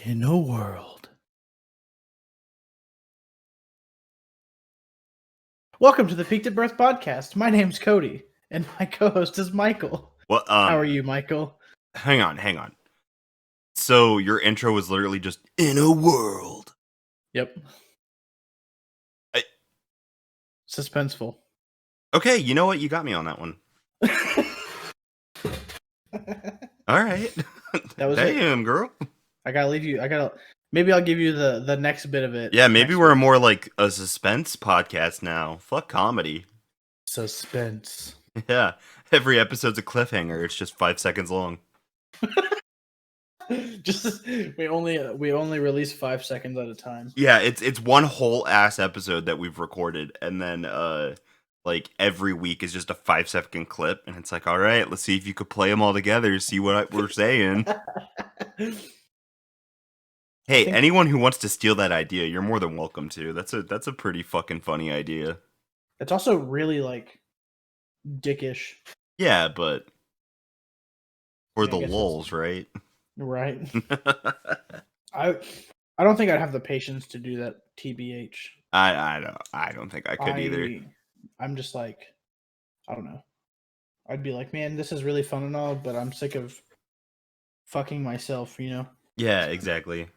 In a world. Welcome to the PeakedatBirth podcast. My name's Cody, and my co-host is Michael. Well, How are you, Michael? hang on. So your intro was literally just in a world. Yep. I- Suspenseful. Okay, you know what? You got me on that one. All right. That was Damn, girl. I gotta leave you. Maybe I'll give you the next bit of it. Yeah, maybe we're more like a suspense podcast now. Fuck comedy. Suspense. Yeah, every episode's a cliffhanger. It's just 5 seconds long. Just we only release 5 seconds at a time. Yeah, it's one whole ass episode that we've recorded, and then like every week is just a 5 second clip, and it's like, all right, let's see if you could play them all together, see what we're saying. Hey, anyone who wants to steal that idea, you're more than welcome to. That's a pretty fucking funny idea. It's also really like dickish. Yeah, but for the lulz, right? Right. I don't think I'd have the patience to do that, TBH. I don't think I could either. I'm just like, I don't know. I'd be like, man, this is really fun and all, but I'm sick of fucking myself, you know? Yeah, exactly.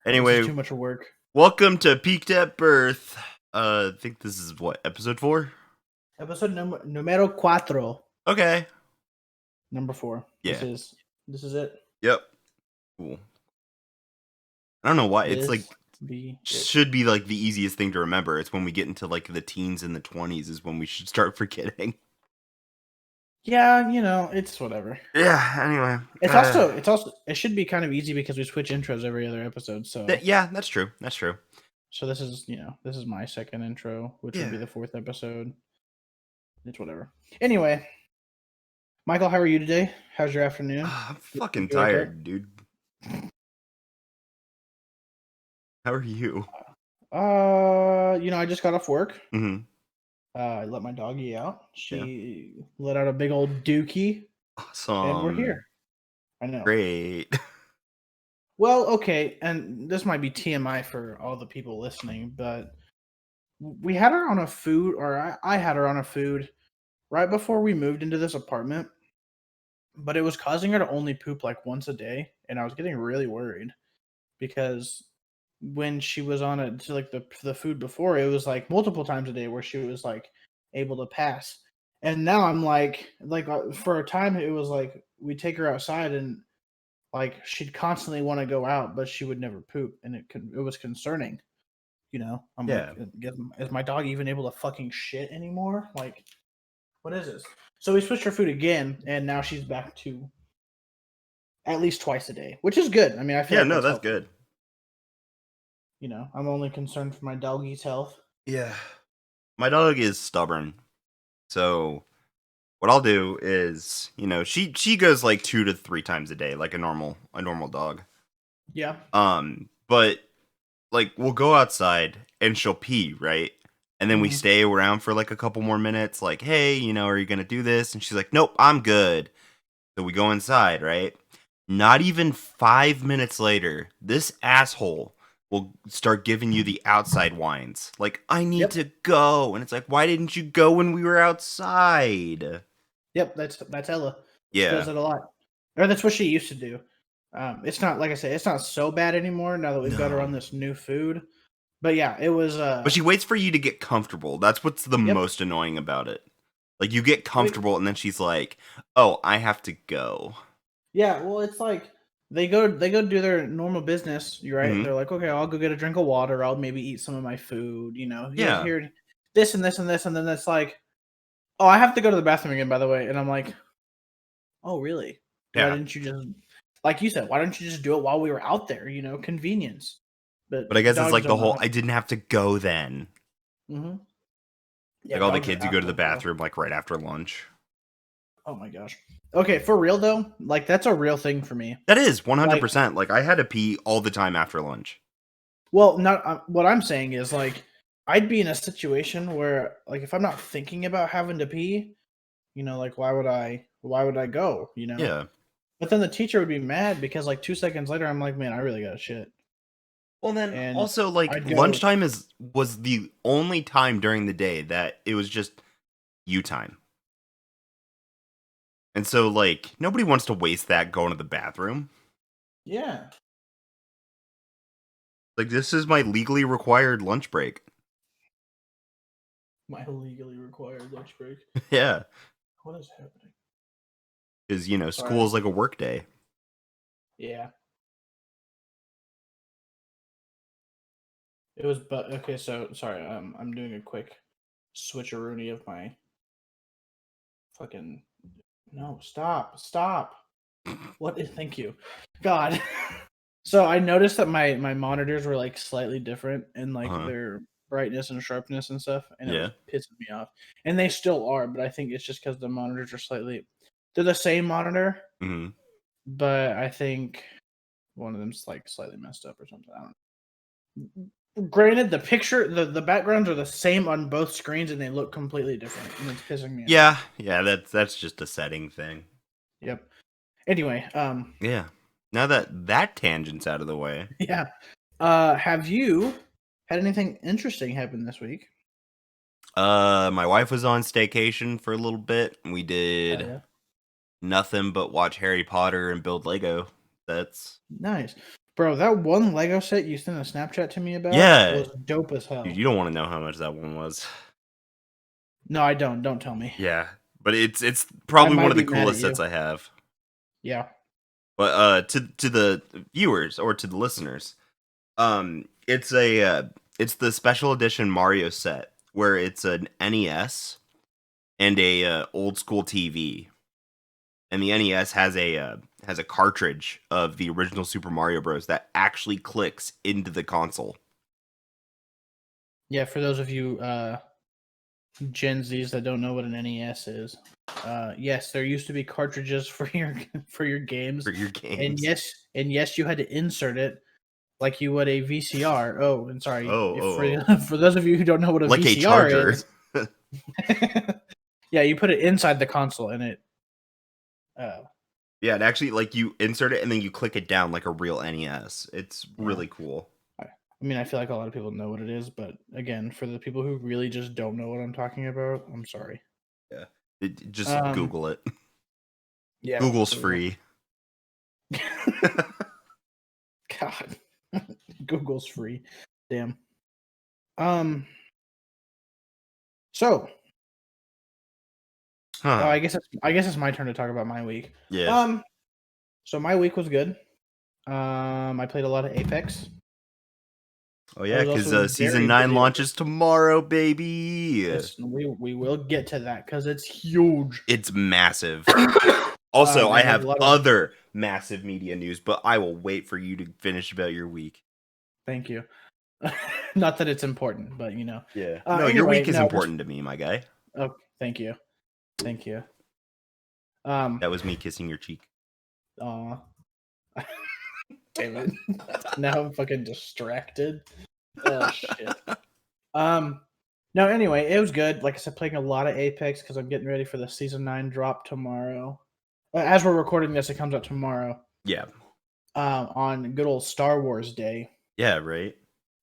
Anyway, this is too much work. Welcome to PeakedatBirth. I think this is what, episode 4? Episode numero 4. Okay. Number 4. Yeah. This is it. Yep. Cool. I don't know why. It's like should be like the easiest thing to remember. It's when we get into like the teens and the 20s is when we should start forgetting. Yeah, you know, it's whatever. Yeah, anyway. It should be kind of easy because we switch intros every other episode, so yeah, that's true. So this is my second intro, which would be the 4th episode. It's whatever. Anyway, Michael, how are you today? How's your afternoon? I'm fucking tired, dude. How are you? I just got off work. Mm-hmm. I let my doggy out. She let out a big old dookie. Awesome. And we're here. I know. Great. Well, okay, and this might be TMI for all the people listening, but we had her on a food, or I had her on a food right before we moved into this apartment, but it was causing her to only poop like once a day, and I was getting really worried because when she was on it to like the food before, it was like multiple times a day where she was like able to pass. And now I'm like for a time it was like we take her outside and like she'd constantly want to go out, but she would never poop, and it was concerning. You know, I'm like, is my dog even able to fucking shit anymore? Like, what is this? So we switched her food again, and now she's back to at least twice a day, which is good. I mean, I feel that's helpful. good. You know, I'm only concerned for my doggy's health. Yeah. My dog is stubborn. So what I'll do is, she goes like 2 to 3 times a day, like a normal dog. Yeah. But like we'll go outside and she'll pee, right? And then we stay around for like a couple more minutes, like, hey, are you gonna do this? And she's like, nope, I'm good. So we go inside, right? Not even 5 minutes later, this asshole will start giving you the outside whines. Like, I need to go. And it's like, why didn't you go when we were outside? Yep, that's Ella. Yeah. She does it a lot. Or that's what she used to do. It's not, like I say, it's not so bad anymore now that we've got her on this new food. But yeah, it was... But she waits for you to get comfortable. That's what's the most annoying about it. Like, you get comfortable, and then she's like, oh, I have to go. Yeah, well, it's like... They go do their normal business, right? Mm-hmm. They're like, okay, I'll go get a drink of water. I'll maybe eat some of my food, Here, this and this and this, and then it's like, oh, I have to go to the bathroom again, by the way. And I'm like, oh, really? Why didn't you just, like you said, why don't you just do it while we were out there? Convenience. But I guess it's like the whole, I didn't have to go then. Mm-hmm. Yeah, like all the kids who go to the bathroom like right after lunch. Oh my gosh. Okay, for real though, like that's a real thing for me. That is 100%. Like I had to pee all the time after lunch. Well, not what I'm saying is like I'd be in a situation where like if I'm not thinking about having to pee, like why would I go? Yeah. But then the teacher would be mad because like 2 seconds later, I'm like, man, I really got shit. Well, then And also like I'd go, lunchtime was the only time during the day that it was just you time. And so like nobody wants to waste that going to the bathroom. yeah, Like this is my legally required lunch break. my legally required lunch break. Yeah. What is happening? Because school Sorry. is like a work day. Yeah. It was, but okay. So sorry. I'm doing a quick switcheroony of my fucking. No, stop. What is? Thank you, God. So I noticed that my monitors were like slightly different in like Uh-huh. their brightness and sharpness and stuff, and it was Yeah. pissing me off. And they still are, but I think it's just because the monitors are slightly. They're the same monitor, Mm-hmm. but I think one of them's like slightly messed up or something. I don't know. Granted, the backgrounds are the same on both screens, and they look completely different, and it's pissing me off. Yeah, that's just a setting thing. Yep. Anyway, Yeah. Now that tangent's out of the way. yeah. Have you had anything interesting happen this week? My wife was on staycation for a little bit. We Oh did yeah. nothing but watch Harry Potter and build Lego. That's Nice. Bro, that one Lego set you sent a Snapchat to me about yeah. was dope as Dude, hell. you don't want to know how much that one was. No, I don't. Don't tell me. Yeah, but it's I probably one might of the be mad at coolest you. sets I have. Yeah. But to the viewers or to the listeners, it's it's the special edition Mario set where it's an NES and a old school TV, and the NES has a cartridge of the original Super Mario Bros. That actually clicks into the console. Yeah, for those of you Gen Zs that don't know what an NES is. Yes, there used to be cartridges for your games. For your And games. yes, you had to insert it like you would a VCR. Oh, and sorry, if Oh. for those of you who don't know what a Like a VCR charger. is, yeah, you put it inside the console and it uh Yeah, and actually, like you insert it and then you click it down like a real NES. It's yeah. really cool. I mean, I feel like a lot of people know what it is, but again, for the people who really just don't know what I'm talking about, I'm sorry. Yeah, just Um, Google it. yeah, Google's for real. free. God, Google's free. Damn. Um. So, Huh? I guess it's my turn to talk about my week. Yeah. Um. So my week was good. I played a lot of Apex. Oh I yeah, was because also season very 9 busy with it. launches tomorrow, baby. Yes, we will get to that because it's huge. It's massive. Also, I Yeah, there's have a lot of. other massive media news, but I will wait for you to finish about your week. Thank you. Not that it's important, but you know. Yeah. No, your Anyway, week is no, just important to me, my guy. oh, thank you, thank you. That was me kissing your cheek. Aw. Damn it. Now I'm fucking distracted. Oh shit. No, anyway, it was good. Like I said, playing a lot of Apex because I'm getting ready for the season 9 drop tomorrow. As we're recording this, it comes out tomorrow. Yeah. On good old Star Wars Day. Yeah, right.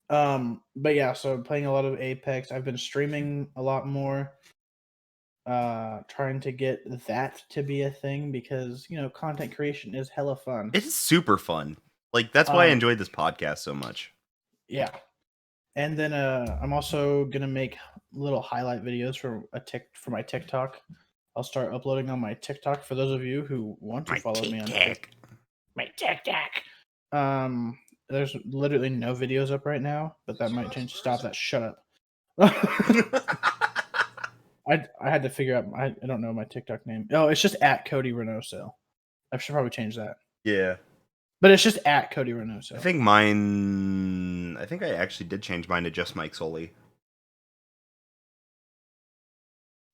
But yeah, so playing a lot of Apex. I've been streaming a lot more. Trying to get that to be a thing because content creation is hella fun. It is super fun. Like that's why I enjoyed this podcast so much. Yeah. And then I'm also gonna make little highlight videos for my TikTok. I'll start uploading on my TikTok for those of you who want to My follow me on TikTok. my TikTok. There's literally no videos up right now, but that might change. Stop that! Shut up. I had to figure out. I don't know my TikTok name. Oh, it's just at Cody Renoso. I should probably change that. Yeah. But it's just at Cody Renoso. I think I actually did change mine to just Mike Soley.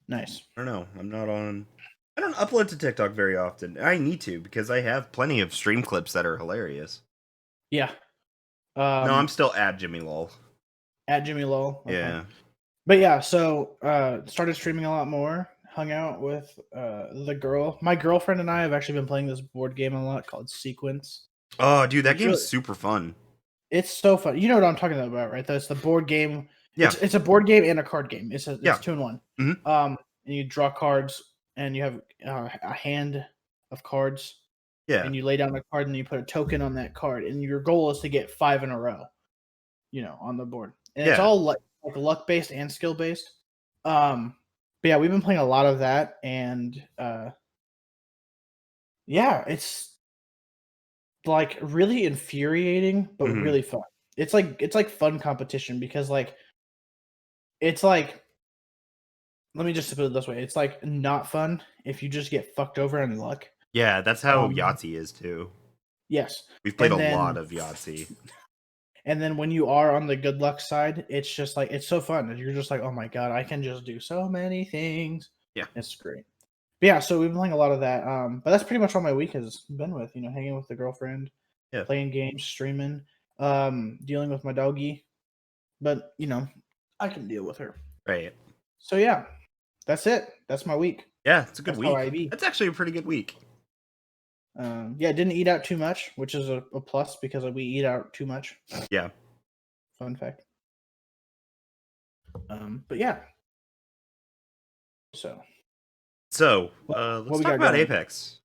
Nice. I don't know. I don't upload to TikTok very often. I need to because I have plenty of stream clips that are hilarious. Yeah. No, I'm still at Jimmy Lol. At Jimmy Lowell. Okay. Yeah. But yeah, so started streaming a lot more. hung out with my girlfriend and I have actually been playing this board game a lot called Sequence. Oh, dude, that It's game's really, super fun. it's so fun. You know what I'm talking about, right? That's the board game. Yeah. It's a board game and a card game. It's Yeah. 2-in-1. Mhm. And you draw cards, and you have a hand of cards, Yeah. and you lay down a card, and you put a token on that card, and your goal is to get 5 in a row, on the board. And it's Yeah. all like luck based and skill based. But yeah, we've been playing a lot of that, and yeah, it's like really infuriating, but Mhm. really fun. It's like fun competition because it's like let me just put it this way: it's like not fun if you just get fucked over in luck. Yeah, that's how Um, Yahtzee is too. yes, We've played a and lot then of Yahtzee. when you are on the good luck side, it's just like it's so fun. You're just like, oh my god, I can just do so many things. Yeah. It's great. But yeah, so we've been playing a lot of that. But that's pretty much all my week has been with, hanging with the girlfriend, Yeah. playing games, streaming, dealing with my doggy. But I can deal with her. Right. So yeah, that's it. That's my week. Yeah, it's a good That's how I week. be. That's actually a pretty good week. Yeah, didn't eat out too much, which is a plus because we eat out too much. Yeah. Fun fact. But yeah. So Let's what we talk got about going? Apex.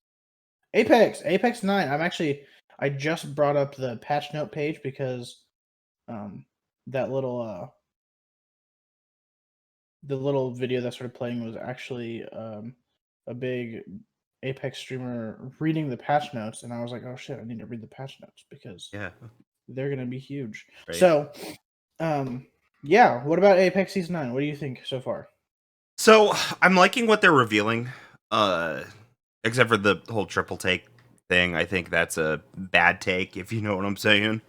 Apex 9. I just brought up the patch note page because that little the little video that started playing was actually a big Apex streamer reading the patch notes, and I was like, oh shit, I need to read the patch notes because Yeah. they're gonna be huge. Right. So yeah, what about Apex Season 9? What do you think so far? So I'm liking what they're revealing. Except for the whole triple take thing. I think that's a bad take, if you know what I'm saying.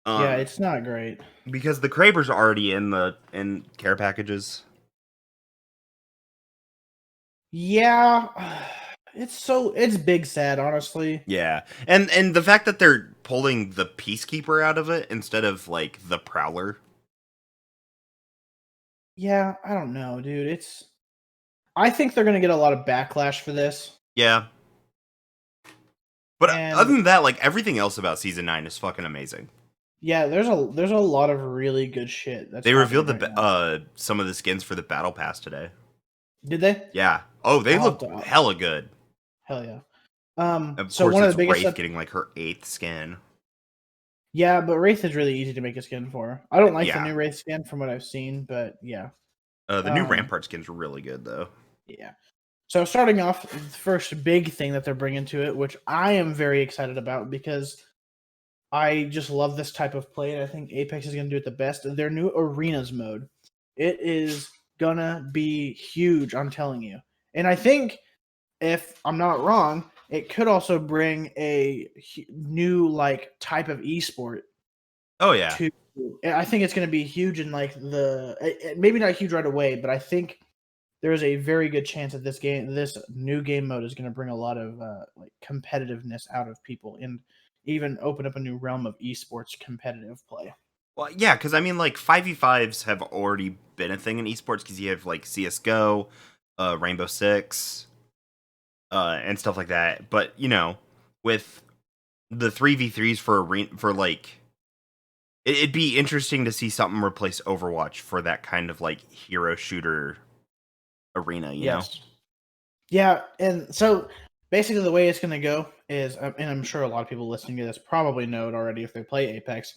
Yeah, it's not great. Because the Krabers are already in care packages. Yeah, it's big sad, honestly. Yeah. And the fact that they're pulling the Peacekeeper out of it instead of like the Prowler. Yeah, I don't know, dude. I think they're gonna get a lot of backlash for this. Yeah. But other And than that, like everything else about season 9 is fucking amazing. yeah, there's a lot of really good shit that's They revealed happening right now. some of the skins for the battle pass today. Did they? Yeah. Oh, they I'll have look to- hella good. Hell yeah. Of So course, one of it's the biggest Wraith getting like her 8th skin. yeah, but Wraith is really easy to make a skin for. I don't like the Yeah. new Wraith skin from what I've seen, but yeah. The new Rampart skins are really good though. Yeah. So starting off, the first big thing that they're bringing to it, which I am very excited about because I just love this type of play, and I think Apex is going to do it the best. Their new arenas mode, it is gonna be huge. I'm telling you, and I think if I'm not wrong, it could also bring a new like type of esport. Oh yeah. I think it's going to be huge in like maybe not huge right away, but I think there is a very good chance that this new game mode is going to bring a lot of like competitiveness out of people and even open up a new realm of esports competitive play. Well, yeah, because I mean, like 5v5s have already been a thing in esports because you have like CS:GO, Rainbow Six, and stuff like that. But with the 3v3s for like, it'd be interesting to see something replace Overwatch for that kind of like hero shooter arena. You know? Yeah, and so basically the way it's going to go is, and I'm sure a lot of people listening to this probably know it already if they play Apex.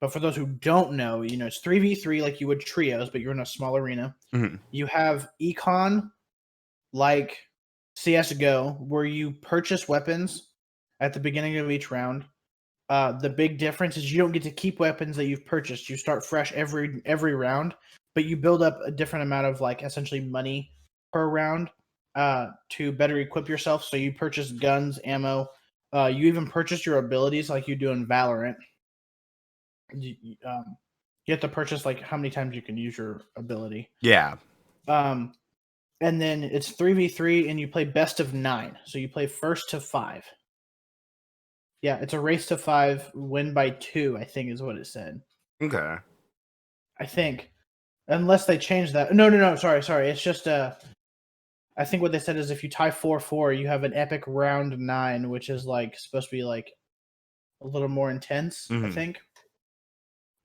But for those who don't know, it's 3v3 like you would trios, but you're in a small arena. Mm-hmm. You have econ like CSGO, where you purchase weapons at the beginning of each round. The big difference is you don't get to keep weapons that you've purchased. You start fresh every round, but you build up a different amount of like essentially money per round to better equip yourself. So you purchase guns, ammo. You even purchase your abilities like you do in Valorant. You have to purchase like how many times you can use your ability. Yeah. And then it's 3v3 and you play best of 9. So you play first to 5. Yeah, it's a race to 5, win by 2, I think is what it said. Okay. I think. Unless they change that. No, sorry. It's just I think what they said is if you tie 4-4, you have an epic round 9, which is like supposed to be like a little more intense, I Mm-hmm. think.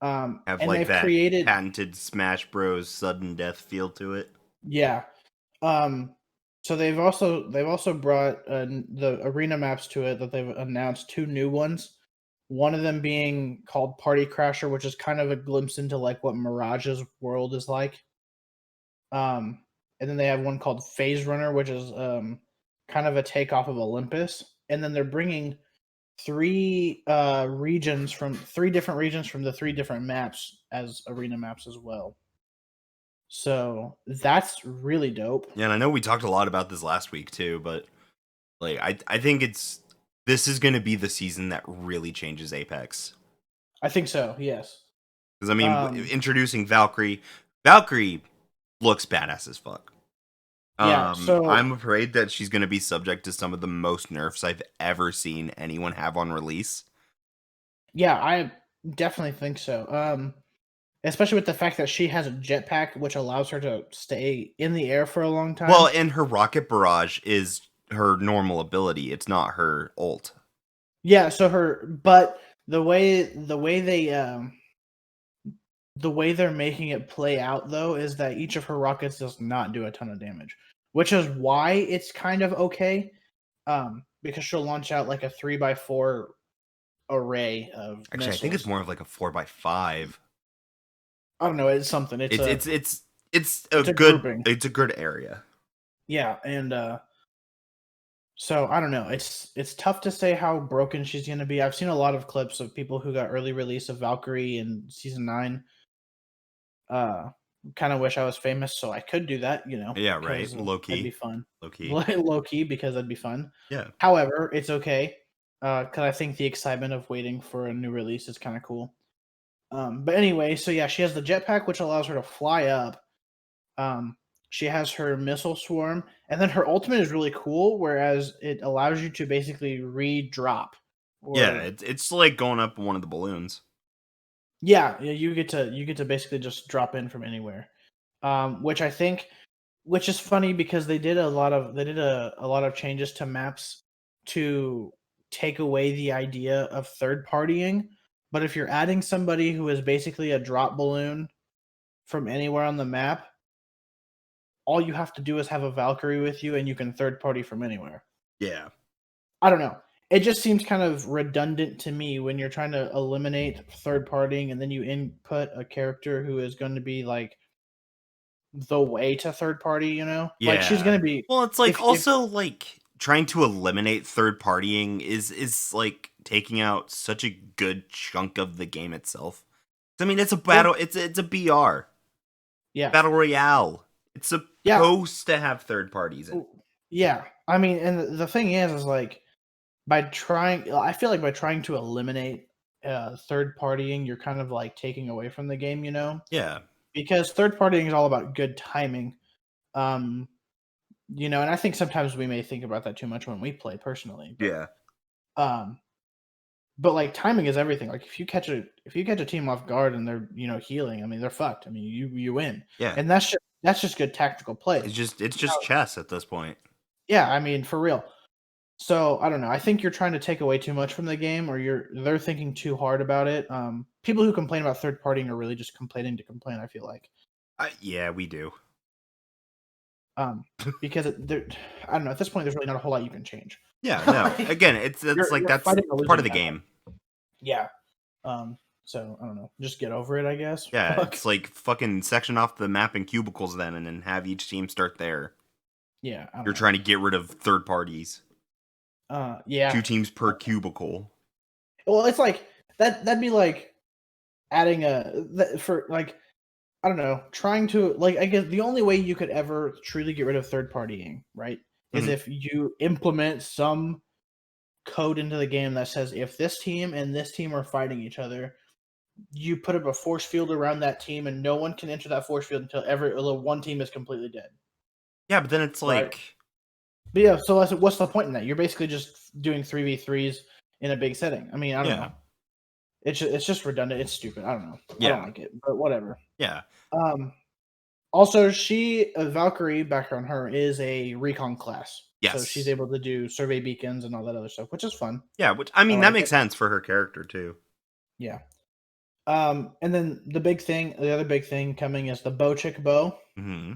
Have And like they've that created, patented Smash Bros. Sudden death feel to it. yeah. Um, so they've also brought the arena maps to it that they've announced 2 new ones. One of them being called Party Crasher, which is kind of a glimpse into like what Mirage's world is like. Um, and then they have one called Phase Runner, which is kind of a takeoff of Olympus. And then they're bringing three different regions from the 3 different maps as arena maps as well. So that's really dope. Yeah, and I know we talked a lot about this last week too, but like I think this is going to be the season that really changes Apex. I think so. Yes. Because I mean, Um, introducing Valkyrie looks badass as fuck. yeah. I'm So afraid that she's going to be subject to some of the most nerfs I've ever seen anyone have on release. yeah, I definitely think so. Especially with the fact that she has a jetpack, which allows her to stay in the air for a long Well, time. and her rocket barrage is her normal ability. It's not her ult. Yeah. But the way they're making it play out though is that each of her rockets does not do a ton of damage, which is why it's kind of okay. Because she'll launch out like a 3x4 array of Actually, I think it's missiles. more of like a 4x5. I don't know. It's something. It's It's a it's it's it's a it's a good grouping. it's a good area. Yeah, and so I don't know. It's tough to say how broken she's gonna be. I've seen a lot of clips of people who got early release of Valkyrie in season 9. Uh, kind of wish I was famous so I could do that, Yeah, right. because Low that'd be key, fun. low key. Low key because that'd be fun. Yeah, However, it's okay because I think the excitement of waiting for a new release is kind of cool. But anyway, so yeah, she has the jetpack which allows her to fly up. Um, she has her missile swarm, and then her ultimate is really cool, whereas it allows you to basically re-drop. yeah. Or It's like going up one of the balloons. yeah, you get to basically just drop in from anywhere. Which I think, which is funny because they did a lot of changes to maps to take away the idea of third partying. But if you're adding somebody who is basically a drop balloon from anywhere on the map, all you have to do is have a Valkyrie with you, and you can third party from anywhere. Yeah, I don't know. It just seems kind of redundant to me when you're trying to eliminate third partying, and then you input a character who is going to be like the way to third party. Like she's yeah. going to be Well, it's like if also like trying to eliminate third partying is like taking out such a good chunk of the game itself. I mean, it's a well, battle. It's a BR yeah, battle royale. It's yeah, supposed to have third parties in it. yeah. I mean, and the thing is like I feel like by trying to eliminate third partying, you're kind of like taking away from the game. Yeah, Because third partying is all about good timing. Um, and I think sometimes we may think about that too much when we play personally, yeah, um, but like timing is everything. Like if you catch a team off guard and they're healing, I mean they're fucked. I mean you win, yeah. and that's just good tactical play. It's just chess at this point. Yeah, I mean for real. So I don't know. I think you're trying to take away too much from the game, or they're thinking too hard about it. People who complain about third partying are really just complaining to complain. I feel like. Yeah, we do. Um, because I don't know. At this point, there's really not a whole lot you can change. Yeah, no. Like, Again, it's like you're that's fighting a part of losing the battle. game. Yeah. So I don't know. Just get over it, I guess. Yeah, Fuck. it's like fucking section off the map in cubicles then, and then have each team start there. Yeah, I don't You're know. trying to get rid of third parties. Yeah. 2 teams per cubicle. Well, it's like that'd be like adding for like I don't know, trying to like I guess the only way you could ever truly get rid of third partying, right, is Mhm. if you implement some code into the game that says if this team and this team are fighting each other, you put up a force field around that team and no one can enter that force field until one team is completely dead. Yeah, but then it's Right. like, But yeah, so what's the point in that? You're basically just doing 3v3s in a big setting. I mean, I don't yeah, know. It's just redundant. It's stupid. I don't know. I don't yeah, like it, but whatever. yeah. Um, Also, Valkyrie, back on her, is a recon class. So she's Yes. able to do survey beacons and all that other stuff, which is fun. Yeah, which I I mean that like makes it. sense for her character too. Yeah. And then the other big thing coming is the Bochick bow, Mm-hmm.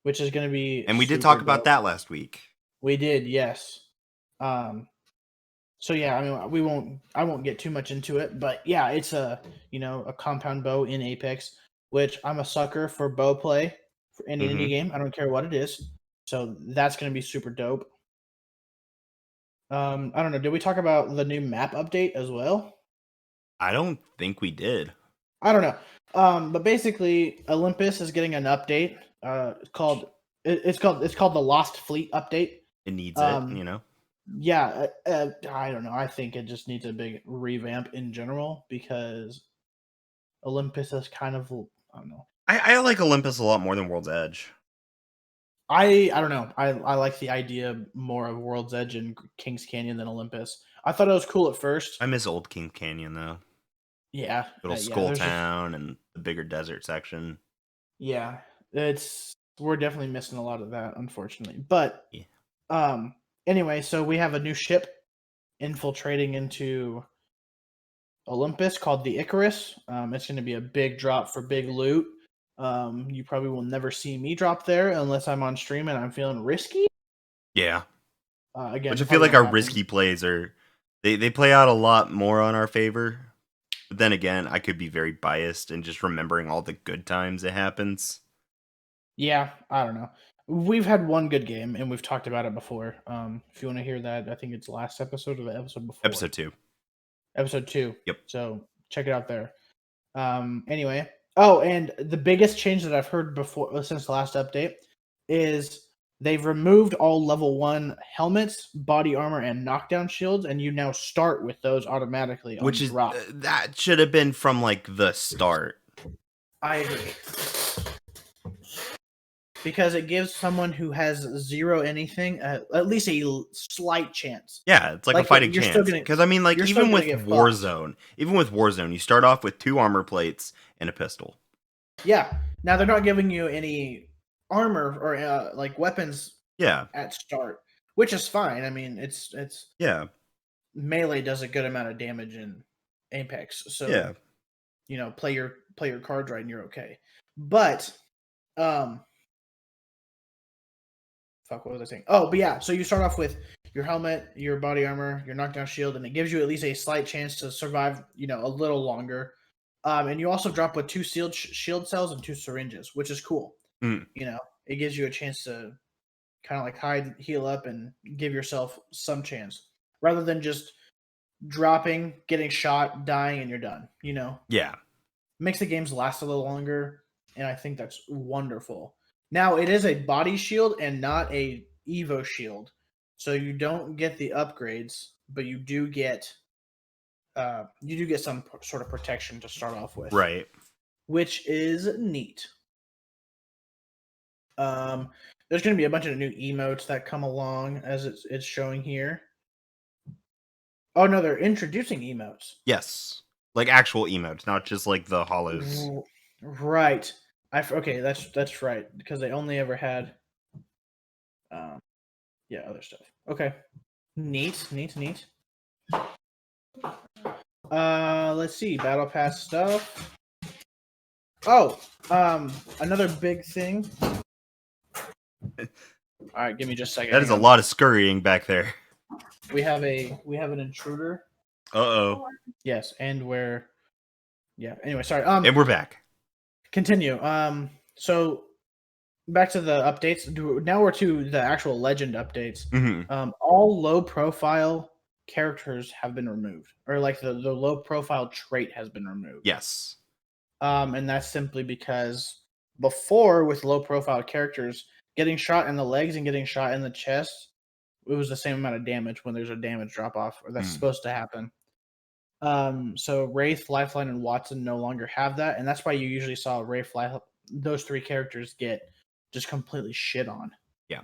which is going to be And we did super talk about dope. that last week. We did, yes. So yeah, I mean, I won't get too much into it, but yeah, it's a compound bow in Apex, which I'm a sucker for bow play for any indie game. I don't care what it is. So that's going to be super dope. I don't know. Did we talk about the new map update as well? I don't think we did. I don't know. But basically, Olympus is getting an update. It's called the Lost Fleet update. It needs it, Um, you know. yeah, I don't know. I think it just needs a big revamp in general because Olympus is kind of, I don't know. I like Olympus a lot more than World's Edge. I don't know. I like the idea more of World's Edge and Kings Canyon than Olympus. I thought it was cool at first. I miss Old King Canyon though. Yeah, Little yeah. Skull There's just Town and the bigger desert section. yeah. We're definitely missing a lot of that, unfortunately. But Yeah. anyway, so we have a new ship infiltrating into Olympus called the Icarus. It's going to be a big drop for big loot. You probably will never see me drop there unless I'm on stream and I'm feeling risky. Yeah. Again, Which I feel probably like won't our happen. risky plays are they play out a lot more on our favor. But then again, I could be very biased and just remembering all the good times it happens. Yeah, I don't know. We've had one good game and we've talked about it before. If you want to hear that, I think it's last episode or the episode before. Episode 2. Episode 2. Yep. So check it out there. Anyway. Oh, and the biggest change that I've heard before since the last update is they've removed all level 1 helmets, body armor, and knockdown shields, and you now start with those automatically Which on is drop. that should have been from like the start. I agree. Because it gives someone who has zero anything at least a slight chance. Yeah, it's like a fighting you're still chance. gonna Because I mean, like you're still even gonna with get fucked. Warzone, you start off with 2 armor plates and a pistol. Yeah. Now they're not giving you any armor or like weapons. Yeah. At start, which is fine. I mean, it's Yeah. melee does a good amount of damage in Apex, so yeah, play your cards right and you're okay. But fuck, what was I saying? Oh, but yeah, so you start off with your helmet, your body armor, your knockdown shield, and it gives you at least a slight chance to survive, a little longer. And you also drop with 2 shield cells and 2 syringes, which is cool. Mm. It gives you a chance to kind of like hide, heal up, and give yourself some chance, rather than just dropping, getting shot, dying, and you're done. Yeah. Makes the games last a little longer, and I think that's wonderful. Now it is a body shield and not a Evo shield, so you don't get the upgrades, but you do get some sort of protection to start off with, Right. which is neat. There's going to be a bunch of new emotes that come along as it's showing here. Oh no, they're introducing emotes. Yes. Like actual emotes, not just like the hollows. Right. Okay, that's right, because they only ever had other stuff. Okay. Neat. Let's see, battle pass stuff. Oh, another big thing. All right, give me just a second. That is a lot of scurrying back there. We have an intruder. Uh-oh. Yes, and anyway, sorry. And we're back. Continue. So back to the updates. Now we're to the actual legend updates. Mm-hmm. All low profile characters have been removed, or like the low profile trait has been removed. Yes. And that's simply because before, with low profile characters, getting shot in the legs and getting shot in the chest, it was the same amount of damage when there's a damage drop off, or that's supposed to happen. So Wraith, Lifeline, and Watson no longer have that, and that's why you usually saw Wraith, those 3 characters get just completely shit on. Yeah.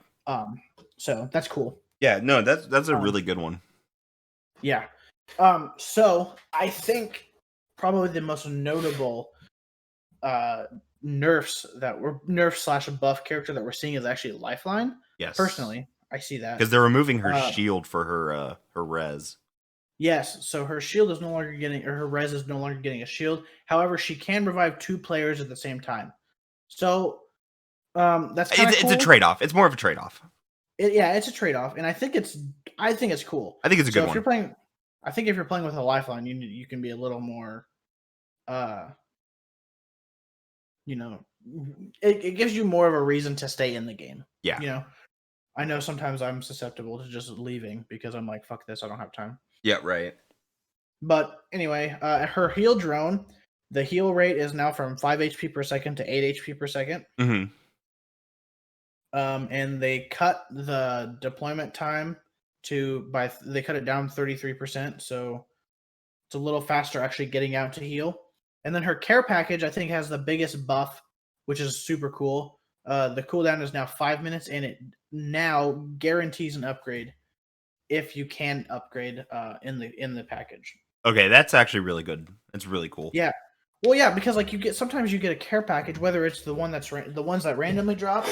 So that's cool. Yeah, no, that's a really good one. Yeah. So I think probably the most notable nerfs that were nerf / buff character that we're seeing is actually Lifeline. Yes. Personally, I see that. Because they're removing her shield for her res. Yes, so her shield is no longer getting, or her res is no longer getting a shield. However, she can revive 2 players at the same time. So that's kind of cool. It's a trade-off. It's more of a trade-off. It's a trade-off, and I think it's cool. I think it's a good if one. You're playing, I think if you're playing with a Lifeline, you can be a little more, it gives you more of a reason to stay in the game. Yeah. I know sometimes I'm susceptible to just leaving because I'm like, fuck this, I don't have time. Yeah, right. But anyway, her heal drone, the heal rate is now from 5 HP per second to 8 HP per second. Mm-hmm. And they cut the deployment time they cut it down 33%, so it's a little faster actually getting out to heal. And then her care package, I think, has the biggest buff, which is super cool. The cooldown is now 5 minutes, and it now guarantees an upgrade if you can upgrade in the package. Okay, that's actually really good. It's really cool. Yeah. Well, yeah, because like sometimes you get a care package, whether it's the one the ones that randomly drop,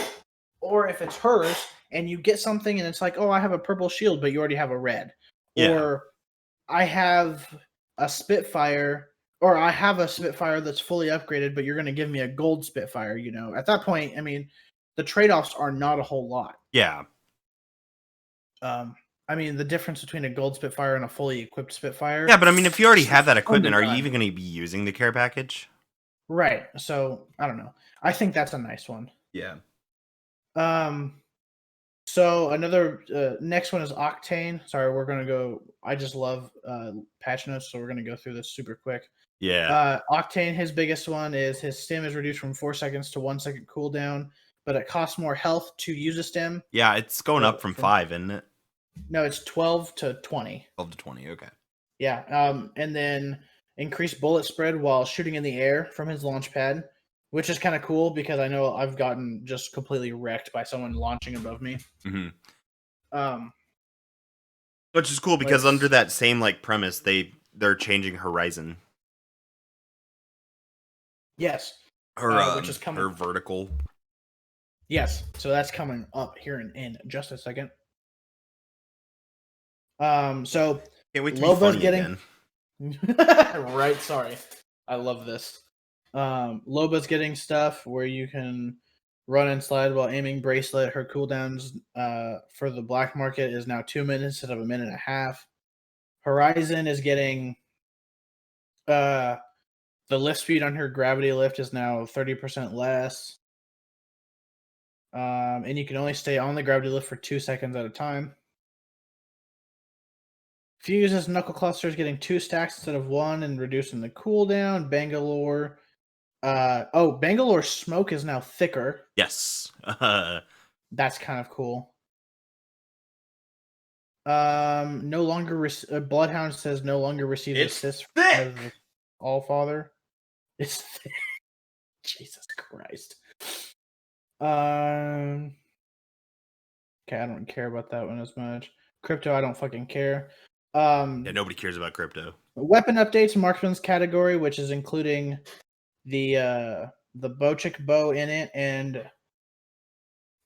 or if it's hers, and you get something and it's like, oh, I have a purple shield, but you already have a red. Yeah. Or I have a Spitfire, or I have a Spitfire that's fully upgraded, but you're going to give me a gold Spitfire, At that point, I mean, the trade-offs are not a whole lot. Yeah. I mean, the difference between a gold Spitfire and a fully equipped Spitfire. Yeah, but I mean, if you already have that equipment, are you even going to be using the care package? Right. So, I don't know. I think that's a nice one. Yeah. So another next one is Octane. Sorry, we're gonna go. I just love patch notes, so we're gonna go through this super quick. Yeah. Octane, his biggest one is his stim is reduced from 4 seconds to 1 second cooldown, but it costs more health to use a stim. Yeah, it's going up from 5, isn't it? No, it's 12 to 20. 12 to 20. Okay. Yeah. And then increased bullet spread while shooting in the air from his launch pad, which is kind of cool because I know I've gotten just completely wrecked by someone launching above me. Mm-hmm. Which is cool because under that same premise, they're changing Horizon. Yes. Which is coming. Her vertical. Yes. So that's coming up here in just a second. So can't wait to be funny again. Right. Sorry. I love this. Loba's getting stuff where you can run and slide while aiming bracelet. Her cooldowns for the black market is now 2 minutes instead of 1.5 minutes. Horizon is getting the lift speed on her gravity lift is now 30% less. And you can only stay on the gravity lift for 2 seconds at a time. Fuse's knuckle cluster is getting 2 stacks instead of 1 and reducing the cooldown. Bangalore. Bangalore's smoke is now thicker. Yes. That's kind of cool. No longer Bloodhound says no longer receives assist from Allfather. It's thick. Jesus Christ. Okay, I don't care about that one as much. Crypto, I don't fucking care. Yeah, nobody cares about crypto. Weapon updates, marksman's category, which is including the Bochik bow in it, and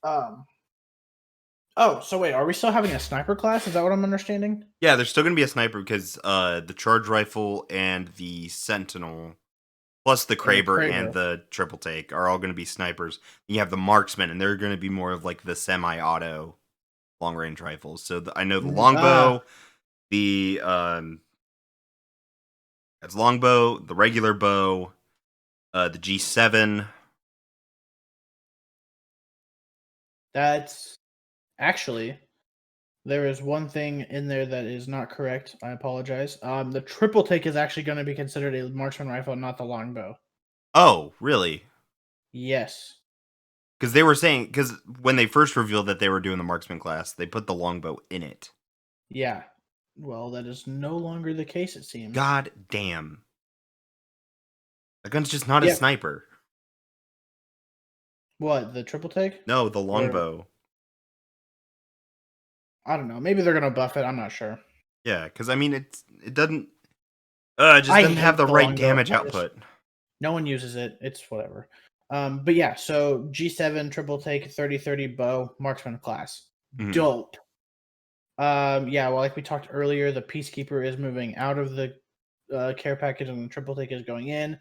so wait, are we still having a sniper class? Is that what I'm understanding? Yeah, there's still gonna be a sniper because the charge rifle and the sentinel, plus the Kraber and the triple take, are all gonna be snipers. You have the marksman, and they're gonna be more of the semi-auto long range rifles. So I know the longbow, that's longbow, the regular bow, the G7. That's actually, there is one thing in there that is not correct. I apologize. The triple take is actually going to be considered a marksman rifle, not the longbow. Oh, really? Yes. Because they were saying, because when they first revealed that they were doing the marksman class, they put the longbow in it. Yeah. Well, that is no longer the case, it seems. God damn. That gun's just not a sniper. What, the triple take? No, the longbow. I don't know. Maybe they're gonna buff it. I'm not sure. Yeah, because I mean, it doesn't. It just doesn't have the right damage output. No one uses it. It's whatever. But yeah, so G7 triple take 30-30 bow marksman class, Mhm. dope. Yeah, well, like we talked earlier, the Peacekeeper is moving out of the care package, and the triple take is going in.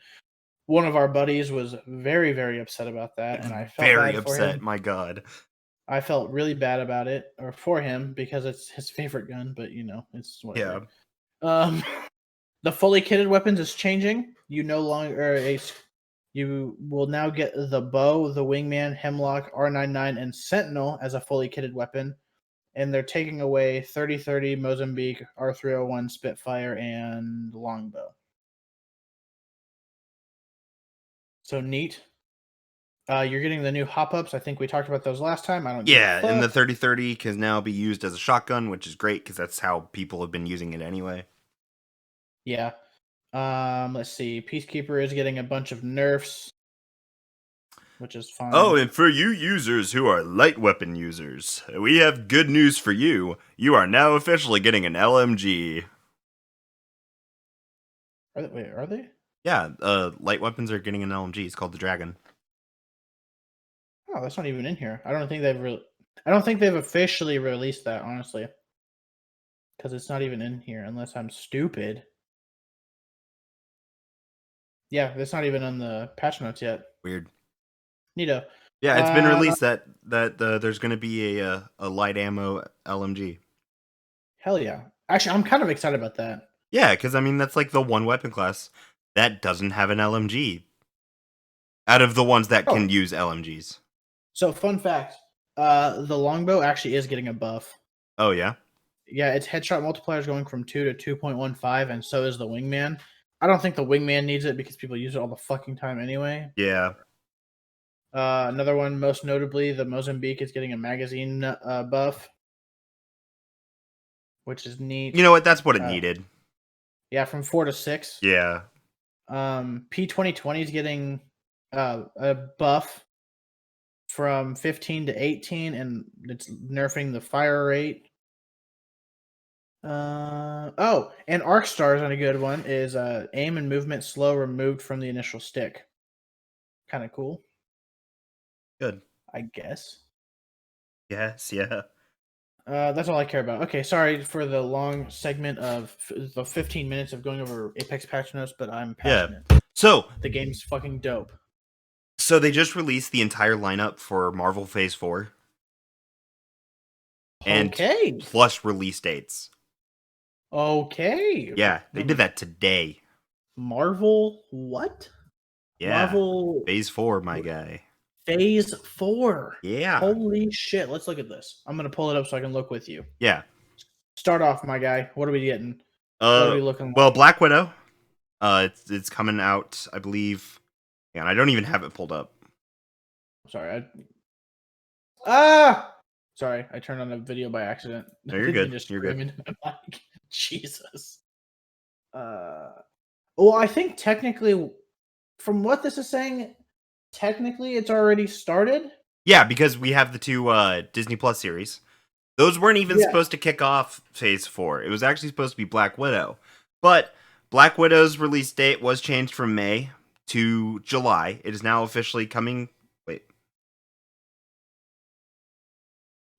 One of our buddies was very, very upset about that, and I felt Very bad for upset. him. My God. I felt really bad about it, or for him, because it's his favorite gun. But it's Yeah. whatever. Um, the fully kitted weapons is changing. You will now get the bow, the wingman, hemlock, R99, and sentinel as a fully kitted weapon, and they're taking away 30-30 Mozambique, R301 Spitfire, and longbow. So neat. You're getting the new hop ups. I think we talked about those last time. I don't give a Yeah, and fuck. the 30-30 can now be used as a shotgun, which is great because that's how people have been using it anyway. Yeah. Let's see. Peacekeeper is getting a bunch of nerfs, which is Oh, fine. and for you users who are light weapon users, we have good news for you. You are now officially getting an LMG. Wait, are they? Yeah, light weapons are getting an LMG. It's called the Dragon. Oh, that's not even in here. I don't think they've officially released that, honestly, because it's not even in here unless I'm stupid. Yeah, it's not even on the patch notes yet. Weird. Neato. Yeah, it's been Uh, released that there's going to be a light ammo LMG. hell yeah. Actually, I'm kind of excited about that. Yeah, because I mean that's like the one weapon class that doesn't have an LMG out of the ones that Oh, can use LMGs. so fun fact: the longbow actually is getting a buff. Oh yeah, Yeah, its headshot multiplier is going from 2 to 2.15, and so is the wingman. I don't think the wingman needs it because people use it all the fucking time anyway. yeah. Another one, most notably, the Mozambique is getting a magazine buff, which is neat. You know what? That's what it Uh, needed. yeah, from 4 to 6. Yeah. P2020 is getting a buff from 15 to 18, and it's nerfing the fire rate. And Arc Stars on a good one is aim and movement slow removed from the initial stick. Kind of cool, Good. I guess. Yes. Yeah. That's all I care about. Okay, sorry for the long segment of the 15 minutes of going over Apex patch notes, but I'm Yeah. passionate. So The game's fucking dope. they just released the entire lineup for Marvel Phase 4 and Okay. plus release dates. Okay. Yeah, they did that today. Marvel what? Yeah. Marvel Phase 4, my guy. Phase 4. Yeah. Holy shit. Let's look at this. I'm going to pull it up so I can look with you. Yeah. Start off, my guy. What are we getting? What are we looking Well, like? Black Widow. It's coming out, I believe. And I don't even have it pulled up. Sorry. Sorry, I turned on a video by accident. No, you're Didn't mean good. to You're scream good. into my mic. Jesus. Well, I think technically, from what this is saying, technically it's already started. Yeah, because we have the two Disney Plus series. Those weren't even Yeah. supposed to kick off Phase 4. It was actually supposed to be Black Widow. But Black Widow's release date was changed from May to July. It is now officially coming. Wait.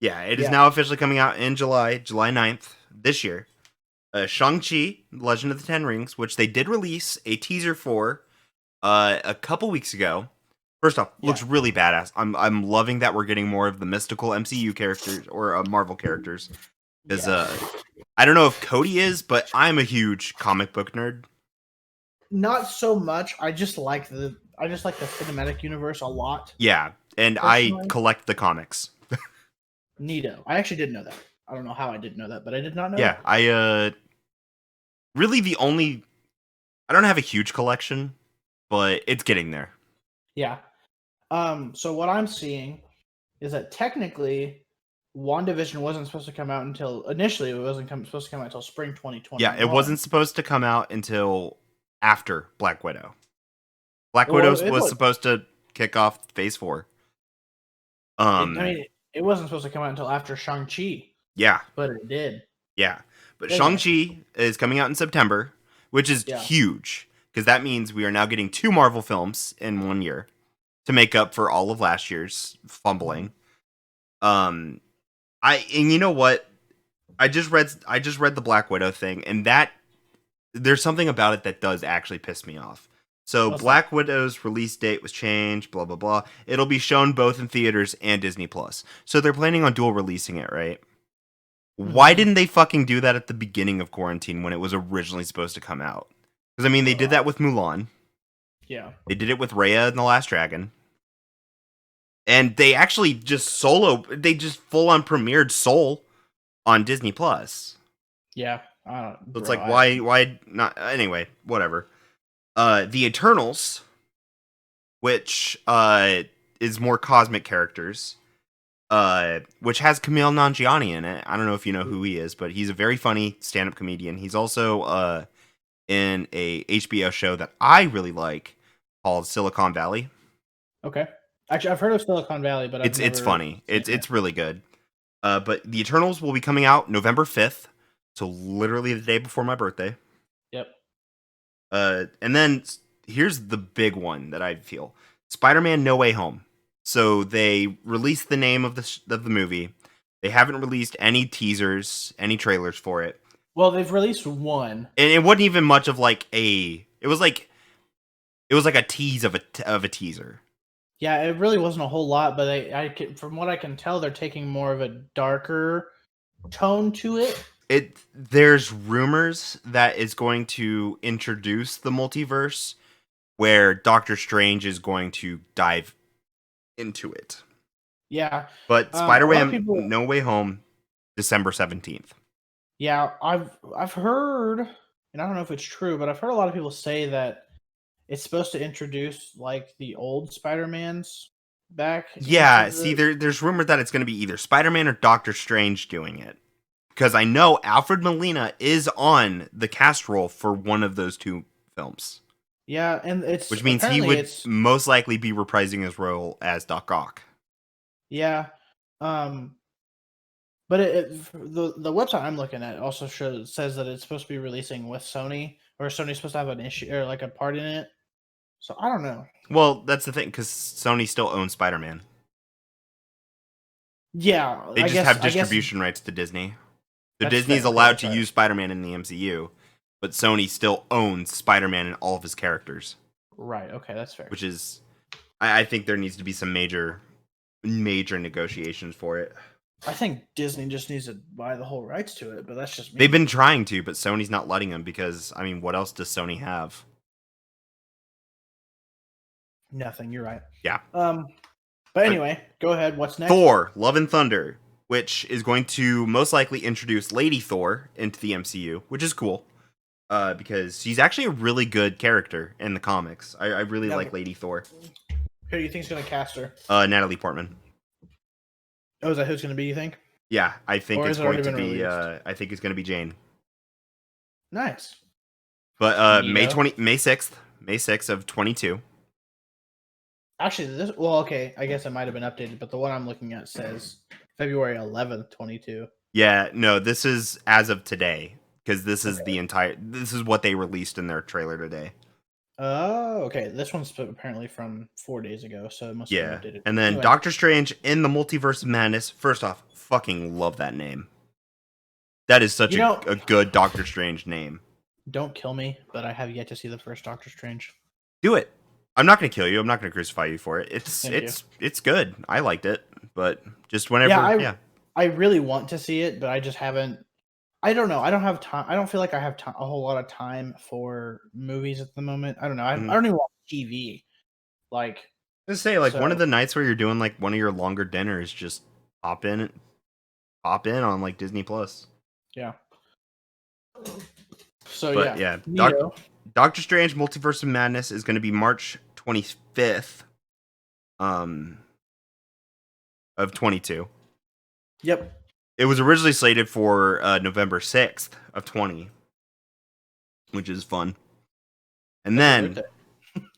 Yeah, it is Yeah. now officially coming out in July 9th this year. Shang-Chi, Legend of the Ten Rings, which they did release a teaser for a couple weeks ago. First off, looks really badass. I'm loving that we're getting more of the mystical MCU characters or Marvel characters. Because I don't know if Cody is, but I'm a huge comic book nerd. Not so much. I just like the cinematic universe a lot. Yeah, and I Personally. collect the comics. Neato. I actually didn't know that. I don't know how I didn't know that, but I did not know Yeah, that. I really the only I don't have a huge collection, but it's getting there. Yeah. So what I'm seeing is that technically WandaVision wasn't supposed to come out until initially it wasn't supposed to come out until spring 2021. Yeah, it wasn't supposed to come out until after Black Widow. Black Well, Widow was supposed to kick off Phase 4. It wasn't supposed to come out until after Shang-Chi, Yeah, but it did. yeah. But Anyway. Shang-Chi is coming out in September, which is Yeah. huge because that means we are now getting 2 Marvel films in 1 year. to make up for all of last year's fumbling. And you know what? I just read the Black Widow thing, and that there's something about it that does actually piss me off. So What's Black Widow's release date was changed, blah blah blah. It'll be shown both in theaters and Disney Plus. So they're planning on dual releasing it, right? Why didn't they fucking do that at the beginning of quarantine when it was originally supposed to come out? Because I mean, they did that with Mulan. Yeah. They did it with Raya and the Last Dragon. And they actually just full on premiered Soul on Disney Plus. Yeah. So it's like, why not? Anyway, whatever. The Eternals, which is more cosmic characters, which has Kumail Nanjiani in it. I don't know if you know who he is, but he's a very funny stand-up comedian. He's also in a HBO show that I really like called Silicon Valley. Okay. Actually, I've heard of Silicon Valley, but it's funny. It's really good. But the Eternals will be coming out November 5th, so literally the day before my birthday. Yep. And then here's the big one that I feel: Spider-Man: No Way Home. So they released the name of the movie. They haven't released any teasers, any trailers for it. Well, they've released one, and it wasn't even much of like a. It was like a tease of a teaser. Yeah, it really wasn't a whole lot, but from what I can tell, they're taking more of a darker tone to it. There's rumors that it's going to introduce the multiverse, where Doctor Strange is going to dive into it. Yeah, but Spider-Man: No Way Home, December 17th. Yeah, I've heard, and I don't know if it's true, but I've heard a lot of people say that it's supposed to introduce like the old Spider-Mans back. Yeah, see, there's rumor that it's going to be either Spider-Man or Doctor Strange doing it, because I know Alfred Molina is on the cast roll for one of those two films. Yeah, and which means he would most likely be reprising his role as Doc Ock. Yeah, but the website I'm looking at also says that it's supposed to be releasing with Sony, or Sony's supposed to have an issue or like a part in it. So I don't know. Well, that's the thing, because Sony still owns Spider-Man. Yeah, they just have distribution rights to Disney. So Disney's allowed to use Spider-Man in the MCU, but Sony still owns Spider-Man and all of his characters. Right. Okay, that's fair. Which is, I think there needs to be some major negotiations for it. I think Disney just needs to buy the whole rights to it, but that's just me. They've been trying to, but Sony's not letting them because, I mean, what else does Sony have? Nothing. You're right. Yeah. But anyway, go ahead. What's next? Thor: Love and Thunder, which is going to most likely introduce Lady Thor into the MCU, which is cool. Because she's actually a really good character in the comics. I really like Lady Thor. Who do you think is going to cast her? Natalie Portman. Oh, is that who's going to be, you think? Yeah, I think it's going to be. I think it's going to be Jane. Nice. But May 6th of 22. Actually, okay, I guess it might have been updated, but the one I'm looking at says February 11th, 22. Yeah, no, this is as of today, because this is this is what they released in their trailer today. Oh, okay. This one's apparently from 4 days ago, so it must have been updated. And then Doctor Strange in the Multiverse of Madness. First off, fucking love that name. That is such a good Doctor Strange name. Don't kill me, but I have yet to see the first Doctor Strange. Do it. I'm not going to kill you. I'm not going to crucify you for it. It's good. I liked it, but just whenever. I really want to see it, but I just haven't. I don't know. I don't have time. I don't feel like I have a whole lot of time for movies at the moment. I don't know. I don't even watch TV. Like, let's say, one of the nights where you're doing like one of your longer dinners, just pop in on like Disney Plus. Yeah. So Doctor Strange Multiverse of Madness is going to be March 25th of 22. Yep. It was originally slated for November 6th of 20, which is fun. And then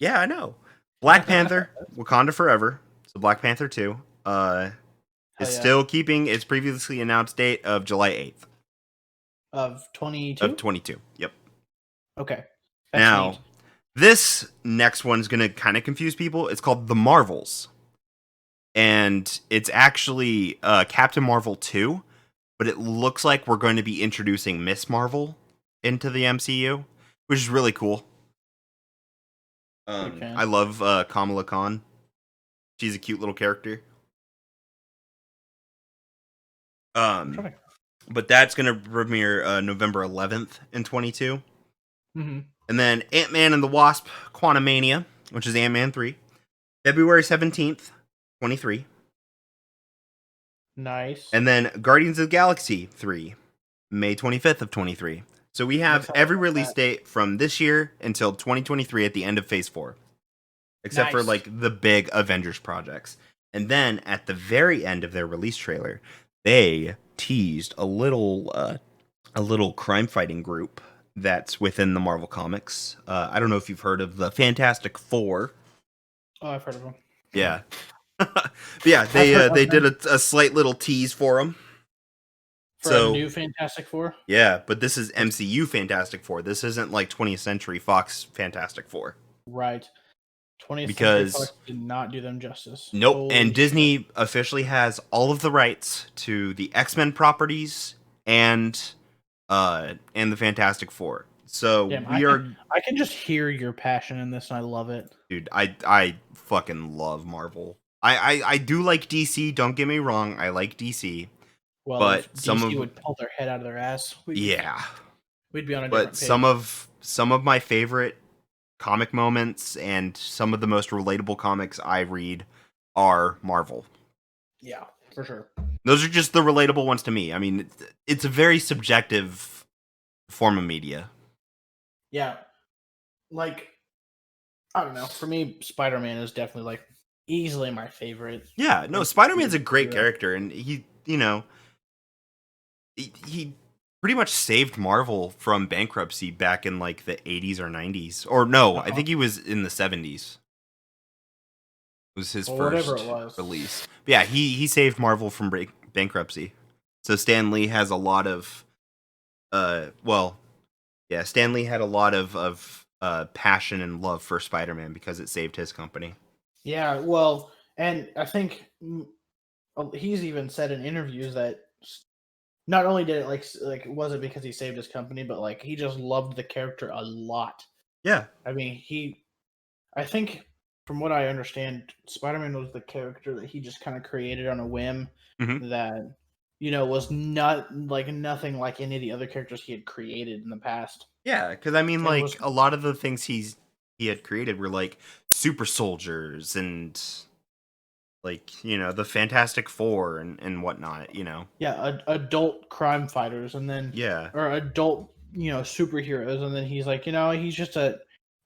yeah, I know. Black Panther Wakanda Forever. So Black Panther 2 is still keeping its previously announced date of July 8th. Of 22? Of 22. Yep. Okay. That's neat. This next one's gonna kind of confuse people. It's called The Marvels, and it's actually Captain Marvel 2, but it looks like we're going to be introducing Miss Marvel into the MCU, which is really cool. Big fan. I love Kamala Khan. She's a cute little character. I'm trying to. But that's gonna premiere November 11th in 22, Mm-hmm. and then Ant-Man and the Wasp: Quantumania, which is Ant-Man 3, February 17th, 23. Nice. And then Guardians of the Galaxy 3, May 25th of 23. So we I'm have excited every about release that. date from this year until 2023 at the end of Phase 4, except for Nice. like the big Avengers projects. And then at the very end of their release trailer, they teased a little crime fighting group that's within the Marvel Comics. I don't know if you've heard of the Fantastic Four. Oh, I've heard of them. Yeah. But yeah, I've heard of they did them a slight little tease for them. for a So new Fantastic Four. yeah, but this is That's MCU Fantastic Four. This isn't like 20th Century Fox Fantastic Four. right. 20th Century Because Fox did not do them justice. nope, and Holy shit. Disney officially has all of the rights to the X-Men properties and the Fantastic Four. So Damn, we are I can just hear your passion in this, and I love it. dude, I fucking love Marvel. I do like DC, don't get me wrong. I like DC, Well, if but some DC of would pull their head out of their ass, yeah, we'd be on a but different page. some of my favorite comic moments and some of the most relatable comics I read are Marvel. Yeah, for sure. Those are just the relatable ones to me. I mean, it's a very subjective form of media. Yeah, like I don't know. For me, Spider-Man is definitely like easily my favorite. Yeah, no, Spider-Man's a great character, and he pretty much saved Marvel from bankruptcy back in like the 80s or 90s. Or no, I Uh-huh. think he was in the 70s. Was his Or whatever it first was. release. But yeah, he saved Marvel from bankruptcy. So Stan Lee has a lot of yeah, Stan Lee had a lot of passion and love for Spider-Man because it saved his company. Yeah, well, and I think he's even said in interviews that not only did it like was it because he saved his company, but like he just loved the character a lot. Yeah. I mean, I think from what I understand, Spider-Man was the character that he just kind of created on a whim Hmm. that was not like nothing like any of the other characters he had created in the past. Yeah, because I mean, And was like a lot of the things he had created were like super soldiers and like the Fantastic Four and whatnot. yeah, adult crime fighters and then Yeah, or adult, superheroes and then he's like, he's just a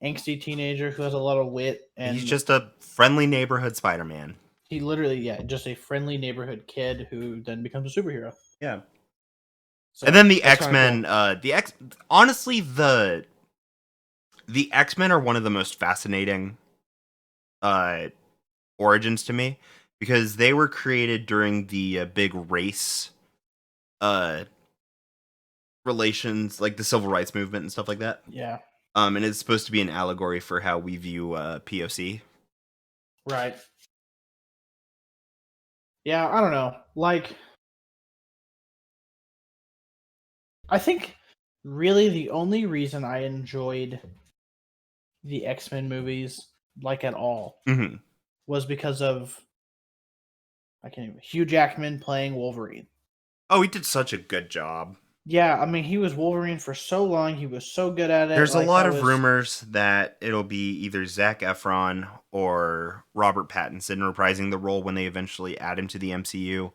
angsty teenager who has a lot of wit he's and just a friendly neighborhood Spider-Man. he literally, yeah, just a friendly neighborhood kid who then becomes a superhero. Yeah, and So then the that's kind of X-Men. cool. Honestly, the X-Men are one of the most fascinating uh origins to me because they were created during the big race uh relations, like the civil rights movement and stuff like that. Yeah, And it's supposed to be an allegory for how we view POC. right. Yeah, I don't know. Like, I think really the only reason I enjoyed the X-Men movies like at all Hmm. was because of I can't even Hugh Jackman playing Wolverine. Oh, he did such a good job. Yeah, I mean he was Wolverine for so long. He was so good at it. There's a Like lot I of was rumors that it'll be either Zac Efron or Robert Pattinson reprising the role when they eventually add him to the MCU.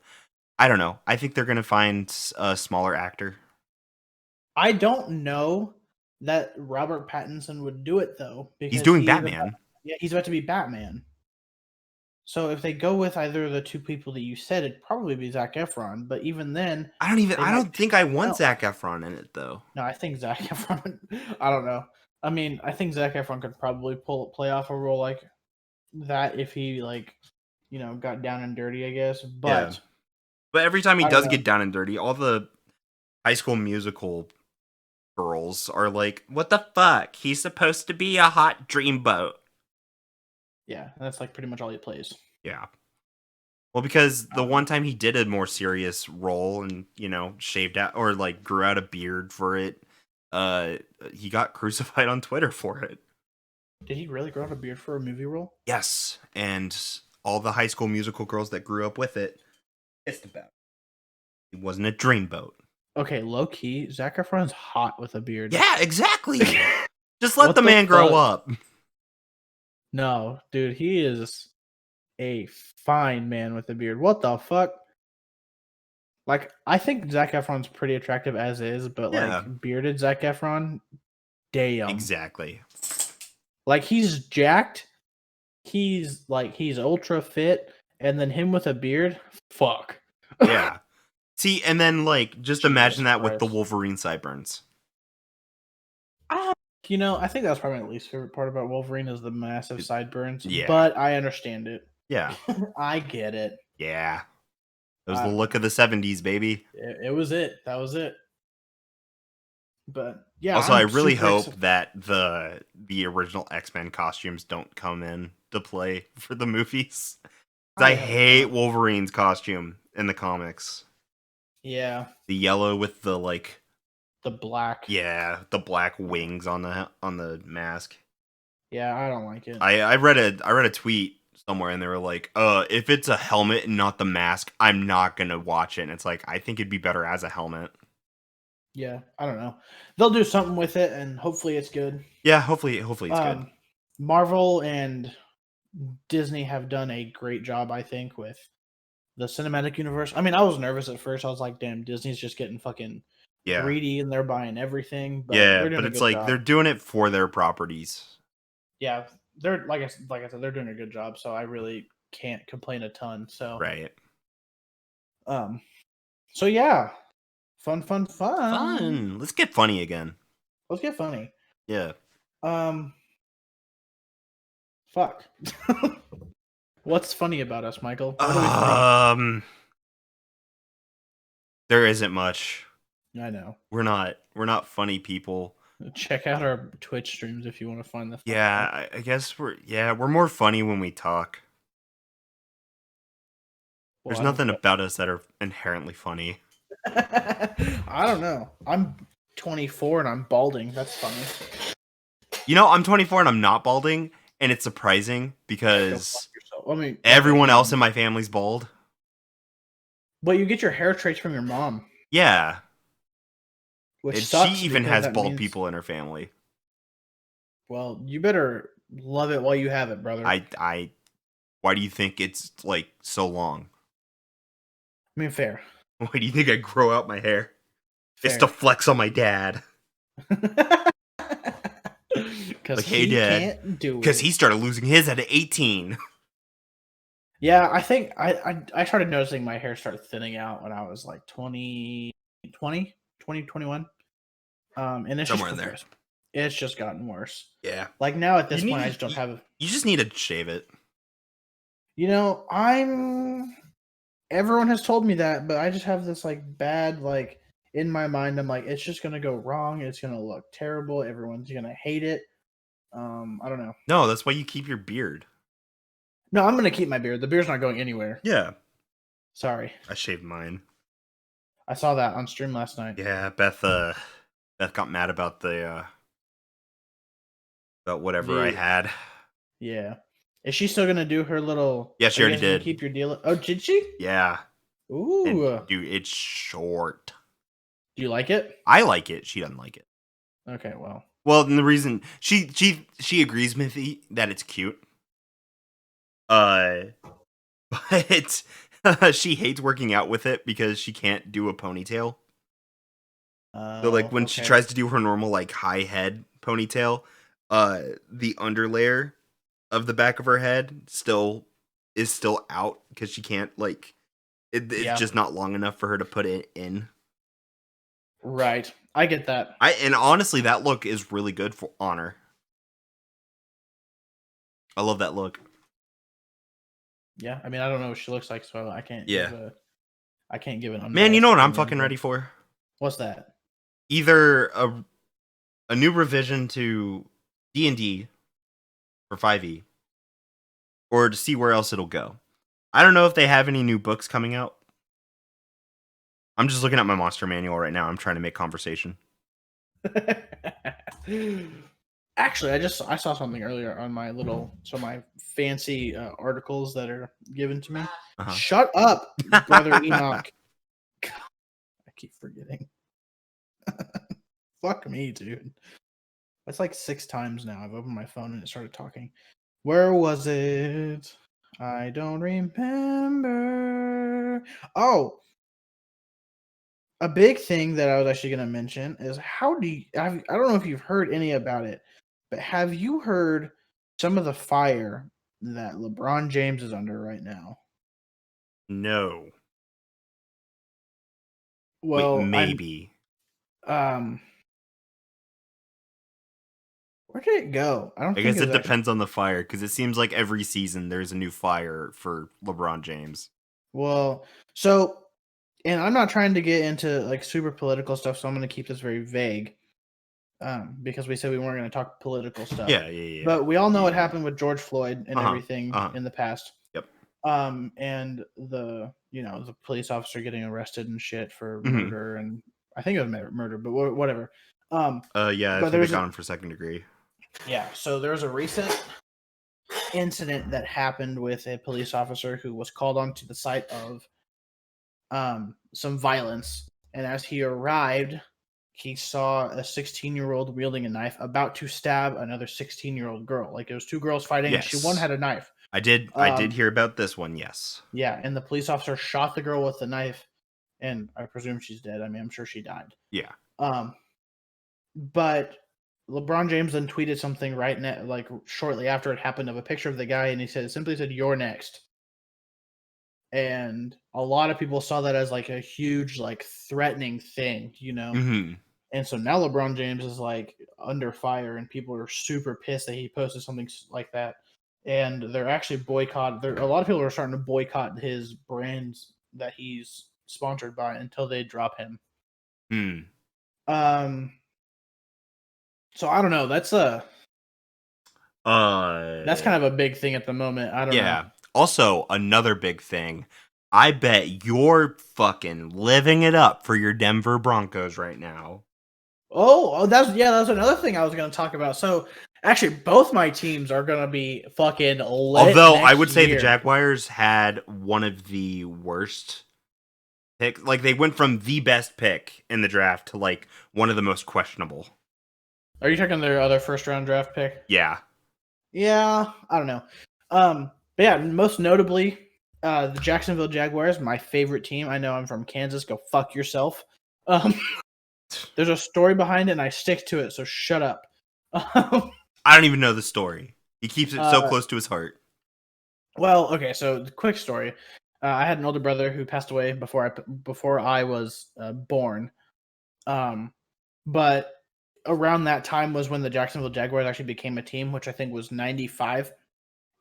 I don't know. I think they're going to find a smaller actor. I don't know that Robert Pattinson would do it though He's because doing Batman. he's about to be Batman. So if they go with either of the two people that you said, it'd probably be Zac Efron. But even then, they I might don't think I someone want else. Zac Efron in it though. No, I think Zac Efron. I don't know. I mean, I think Zac Efron could probably play off a role like that if he got down and dirty, I guess. Yeah. But But every time he I don't does know. get down and dirty, all the High School Musical girls are like, what the fuck? He's supposed to be a hot dreamboat. Yeah, that's like pretty much all he plays. Yeah. Well, because the one time he did a more serious role and, shaved out or like grew out a beard for it, he got crucified on Twitter for it. Did he really grow out a beard for a movie role? Yes. And all the High School Musical girls that grew up with it pissed about it. It wasn't a dreamboat. Okay, low key, Zac Efron's hot with a beard. Yeah, exactly. Just let What the the man grow fuck? up. No, dude, he is a fine man with a beard. What the fuck? Like, I think Zac Efron's pretty attractive as is, but Yeah. like bearded Zac Efron, damn. Exactly. Like he's jacked. He's ultra fit, and then him with a beard, fuck. Yeah. See, and then like just Jesus imagine that with the Christ. Wolverine sideburns. I think that's probably my least favorite part about Wolverine is the massive sideburns. Yeah. But I understand it. Yeah. I get it. Yeah. It was the look of the 70s, baby. It was it. That was it. But yeah. Also, I really super hope that the original X-Men costumes don't come in to play for the movies. I hate Wolverine's costume in the comics. Yeah. The yellow with the like the black. Yeah, the black wings on the mask. Yeah, I don't like it. I read a tweet somewhere and they were like, if it's a helmet and not the mask, I'm not gonna watch it. And it's like, I think it'd be better as a helmet. Yeah, I don't know. They'll do something with it and hopefully it's good. Yeah, hopefully it's good. Marvel and Disney have done a great job, I think, with the cinematic universe. I mean, I was nervous at first. I was like, damn, Disney's just getting fucking greedy and they're buying everything. But yeah, but it's like they're doing it for their properties. Yeah, they're like I said, they're doing a good job. So I really can't complain a ton. So right. So yeah, fun. Let's get funny again. Let's get funny. Yeah. Fuck. What's funny about us, Michael? What do we think? There isn't much. I know. We're not funny people. Check out our Twitch streams if you want to find the. Yeah, I guess we're more funny when we talk. Well, there's nothing about us that are inherently funny. I don't know. I'm 24 and I'm balding. That's funny. I'm 24 and I'm not balding, and it's surprising because everyone else in my family's bald. But you get your hair traits from your mom. Yeah. Which she even has bald people in her family. Well, you better love it while you have it, brother. Why do you think it's like so long? I mean, fair. Why do you think I grow out my hair? Fair. It's to flex on my dad. Because hey, Dad, can't do it. Because he started losing his at 18. Yeah, I think I started noticing my hair start thinning out when I was like 21. And it's somewhere in there. It's just gotten worse. Yeah. Like now at this point, I just don't have. You just need to shave it. Everyone has told me that, but I just have this like bad like in my mind. I'm like, it's just gonna go wrong. It's gonna look terrible. Everyone's gonna hate it. I don't know. No, that's why you keep your beard. No, I'm gonna keep my beard. The beard's not going anywhere. Yeah. Sorry. I shaved mine. I saw that on stream last night. Yeah, Beth got mad about about whatever I had. Yeah. Is she still gonna do her little? Yeah, she already did. Keep your deal. Oh, did she? Yeah. Ooh. And, dude, it's short. Do you like it? I like it. She doesn't like it. Okay, well. Well, and the reason she agrees with me that it's cute. But she hates working out with it because she can't do a ponytail. So like when she tries to do her normal like high head ponytail, the underlayer of the back of her head is still out because she can't like it's just not long enough for her to put it in. Right. I get that. And honestly, that look is really good on her. I love that look. Yeah, I mean, I don't know what she looks like, so I can't. Yeah. I can't give an. Man, you know what I'm fucking ready for? What's that? Either a a new revision to D&D for 5e, or to see where else it'll go. I don't know if they have any new books coming out. I'm just looking at my monster manual right now. I'm trying to make conversation. Actually, I saw something earlier on my fancy articles that are given to me. Uh-huh. Shut up, brother Enoch. God, I keep forgetting. Fuck me, dude. That's like 6 times now. I've opened my phone and it started talking. Where was it? I don't remember. Oh, a big thing that I was actually going to mention is I don't know if you've heard any about it, but have you heard some of the fire that LeBron James is under right now? No. Wait, Well, maybe. um where did it go? I don't I think guess it it was actually depends on the fire, because it seems like every season there's a new fire for LeBron James. well, so and I'm not trying to get into like super political stuff, so I'm going to keep this very vague. Because we said we weren't going to talk political stuff. Yeah. But we all know what happened with George Floyd and everything Uh-huh. in the past. Yep. And the police officer getting arrested and shit for Mm-hmm. murder, and I think it was murder, but whatever. Yeah, I But think they there's got him for second degree. so there was a recent incident that happened with a police officer who was called onto the site of some violence, and as he arrived, he saw a 16-year-old wielding a knife about to stab another 16-year-old girl. Like, it was 2 girls fighting, and one Yes. had a knife. I did hear about this one, yes. Yeah, and the police officer shot the girl with the knife, and I presume she's dead. I mean, I'm sure she died. Yeah. But LeBron James then tweeted something like shortly after it happened, of a picture of the guy, and he simply said, "You're next." And a lot of people saw that as like a huge, like, threatening thing, Mm-hmm. And so now LeBron James is like under fire, and people are super pissed that he posted something like that. And they're actually a lot of people are starting to boycott his brands that he's sponsored by until they drop him. Hmm. Um, so I don't know. That's kind of a big thing at the moment. I don't know. Yeah. Also, another big thing. I bet you're fucking living it up for your Denver Broncos right now. That's another thing I was going to talk about. So actually, both my teams are going to be fucking lit. Although I would next say the year. Jaguars had one of the worst picks. Like, they went from the best pick in the draft to like one of the most questionable. Are you talking their other first round draft pick? Yeah. Yeah, I don't know. But yeah, most notably, the Jacksonville Jaguars, my favorite team. I know I'm from Kansas. Go fuck yourself. There's a story behind it, and I stick to it. So shut up. I don't even know the story. He keeps it so close to his heart. Well, okay. So the quick story. I had an older brother who passed away before I was born. But around that time was when the Jacksonville Jaguars actually became a team, which I think was 95.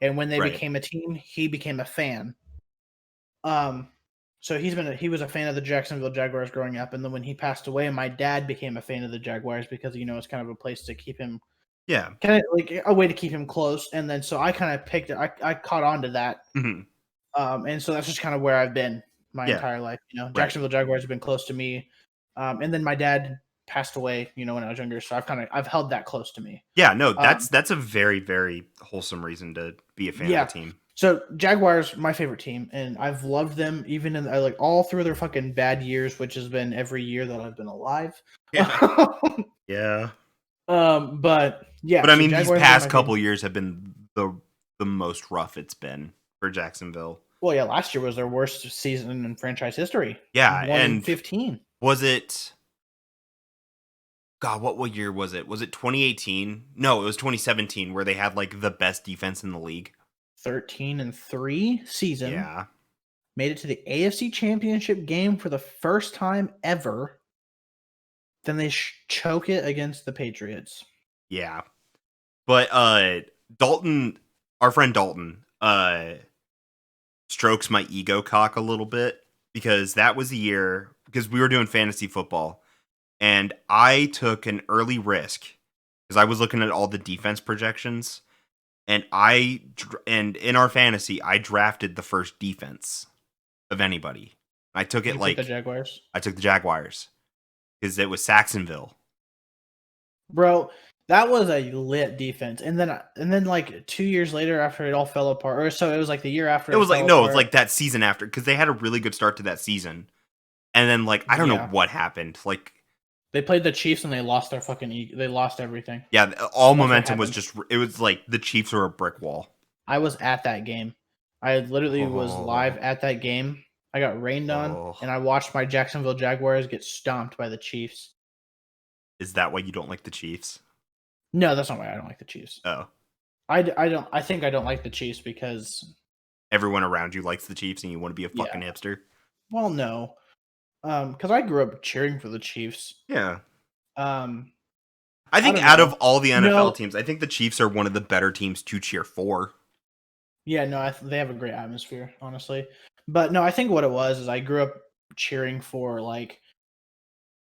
And when they became a team, he became a fan. So he was a fan of the Jacksonville Jaguars growing up, and then when he passed away, my dad became a fan of the Jaguars because it's kind of a place to keep him, kind of like a way to keep him close. And then so I kind of picked it. I caught on to that, and so that's just kind of where I've been my entire life. Jacksonville Jaguars have been close to me, and then my dad passed away, when I was younger, so I've held that close to me. Yeah, no, that's a very, very wholesome reason to be a fan of the team. So Jaguars, my favorite team, and I've loved them even in like all through their fucking bad years, which has been every year that I've been alive. Yeah. Yeah. But yeah. But I mean, these past couple years have been the most rough it's been for Jacksonville. Well, yeah, last year was their worst season in franchise history. Yeah, 1-15. Was it? God, what year was it? Was it 2018? No, it was 2017, where they had like the best defense in the league. 13-3 season. Yeah. Made it to the AFC Championship game for the first time ever. Then they choke it against the Patriots. Yeah. But Dalton, our friend Dalton, strokes my ego cock a little bit, because that was the year, because we were doing fantasy football, and I took an early risk because I was looking at all the defense projections, and and in our fantasy, I drafted the first defense of anybody. I took it You took the like Jaguars, I took the Jaguars because it was Saxonville. bro. That was a lit defense, and then like 2 years later, after it all fell apart, or so it was like the year after It it was like fell no, it was apart. like that season after because they had a really good start to that season, and then like I don't know Yeah, what happened. Like they played the Chiefs and they lost their they lost everything. yeah, all That's what momentum was happened. just it was like the Chiefs were a brick wall. I was at that game. I literally was live Oh, at that game. I got rained on, oh, and I watched my Jacksonville Jaguars get stomped by the Chiefs. is that why you don't like the Chiefs? No, that's not why I don't like the Chiefs. Oh, I don't. I think I don't like the Chiefs because everyone around you likes the Chiefs, and you want to be a yeah. fucking hipster. Well, no, because I grew up cheering for the Chiefs. Yeah, Um, I I think don't out of know. all the NFL No, teams, I think the Chiefs are one of the better teams to cheer for. yeah, no, they have a great atmosphere, honestly. But no, I think what it was is I grew up cheering for like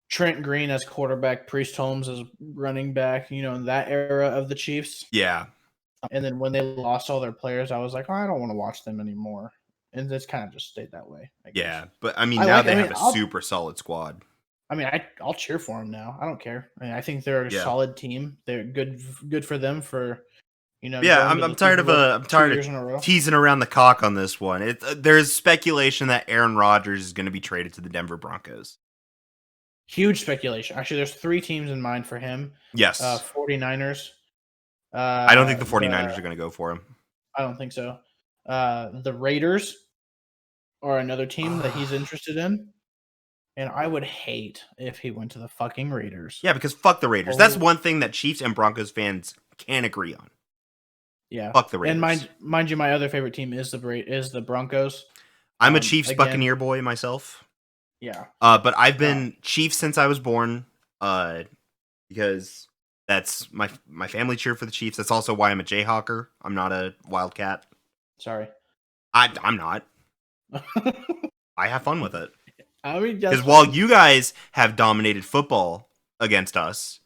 Trent Green as quarterback, Priest Holmes as running back, in that era of the Chiefs. Yeah, And then when they lost all their players, I was like, oh, I don't want to watch them anymore. And it's kind of just stayed that way, I guess. yeah, but I mean now they I have mean, a I'll super solid squad. I'll cheer for them now. I don't care. I mean, I think they're a Yeah. solid team. They're good for them for Yeah, going to I'm the tired Super of Bowl I'm two tired of years in a row. teasing around the cock on this one. There's speculation that Aaron Rodgers is going to be traded to the Denver Broncos. Huge speculation. Actually, there's three teams in mind for him. Yes. 49ers. I don't think the The 49ers are going to go for him. I don't think so. The Raiders are another team that he's Ah. interested in, and I would hate if he went to the fucking Raiders. Yeah, because fuck the Raiders. That's Oh, one thing that Chiefs and Broncos fans can agree on. yeah. Fuck the And Raiders. mind you, my other favorite team is the Broncos. I'm a Chiefs Again, Buccaneer boy myself. yeah. But I've Uh, been Chiefs since I was born. Because that's my family cheer for the Chiefs. That's also why I'm a Jayhawker. I'm not a Wildcat. sorry. I'm not. I have fun with it. I mean, Because that's while fine. you guys have dominated football against us,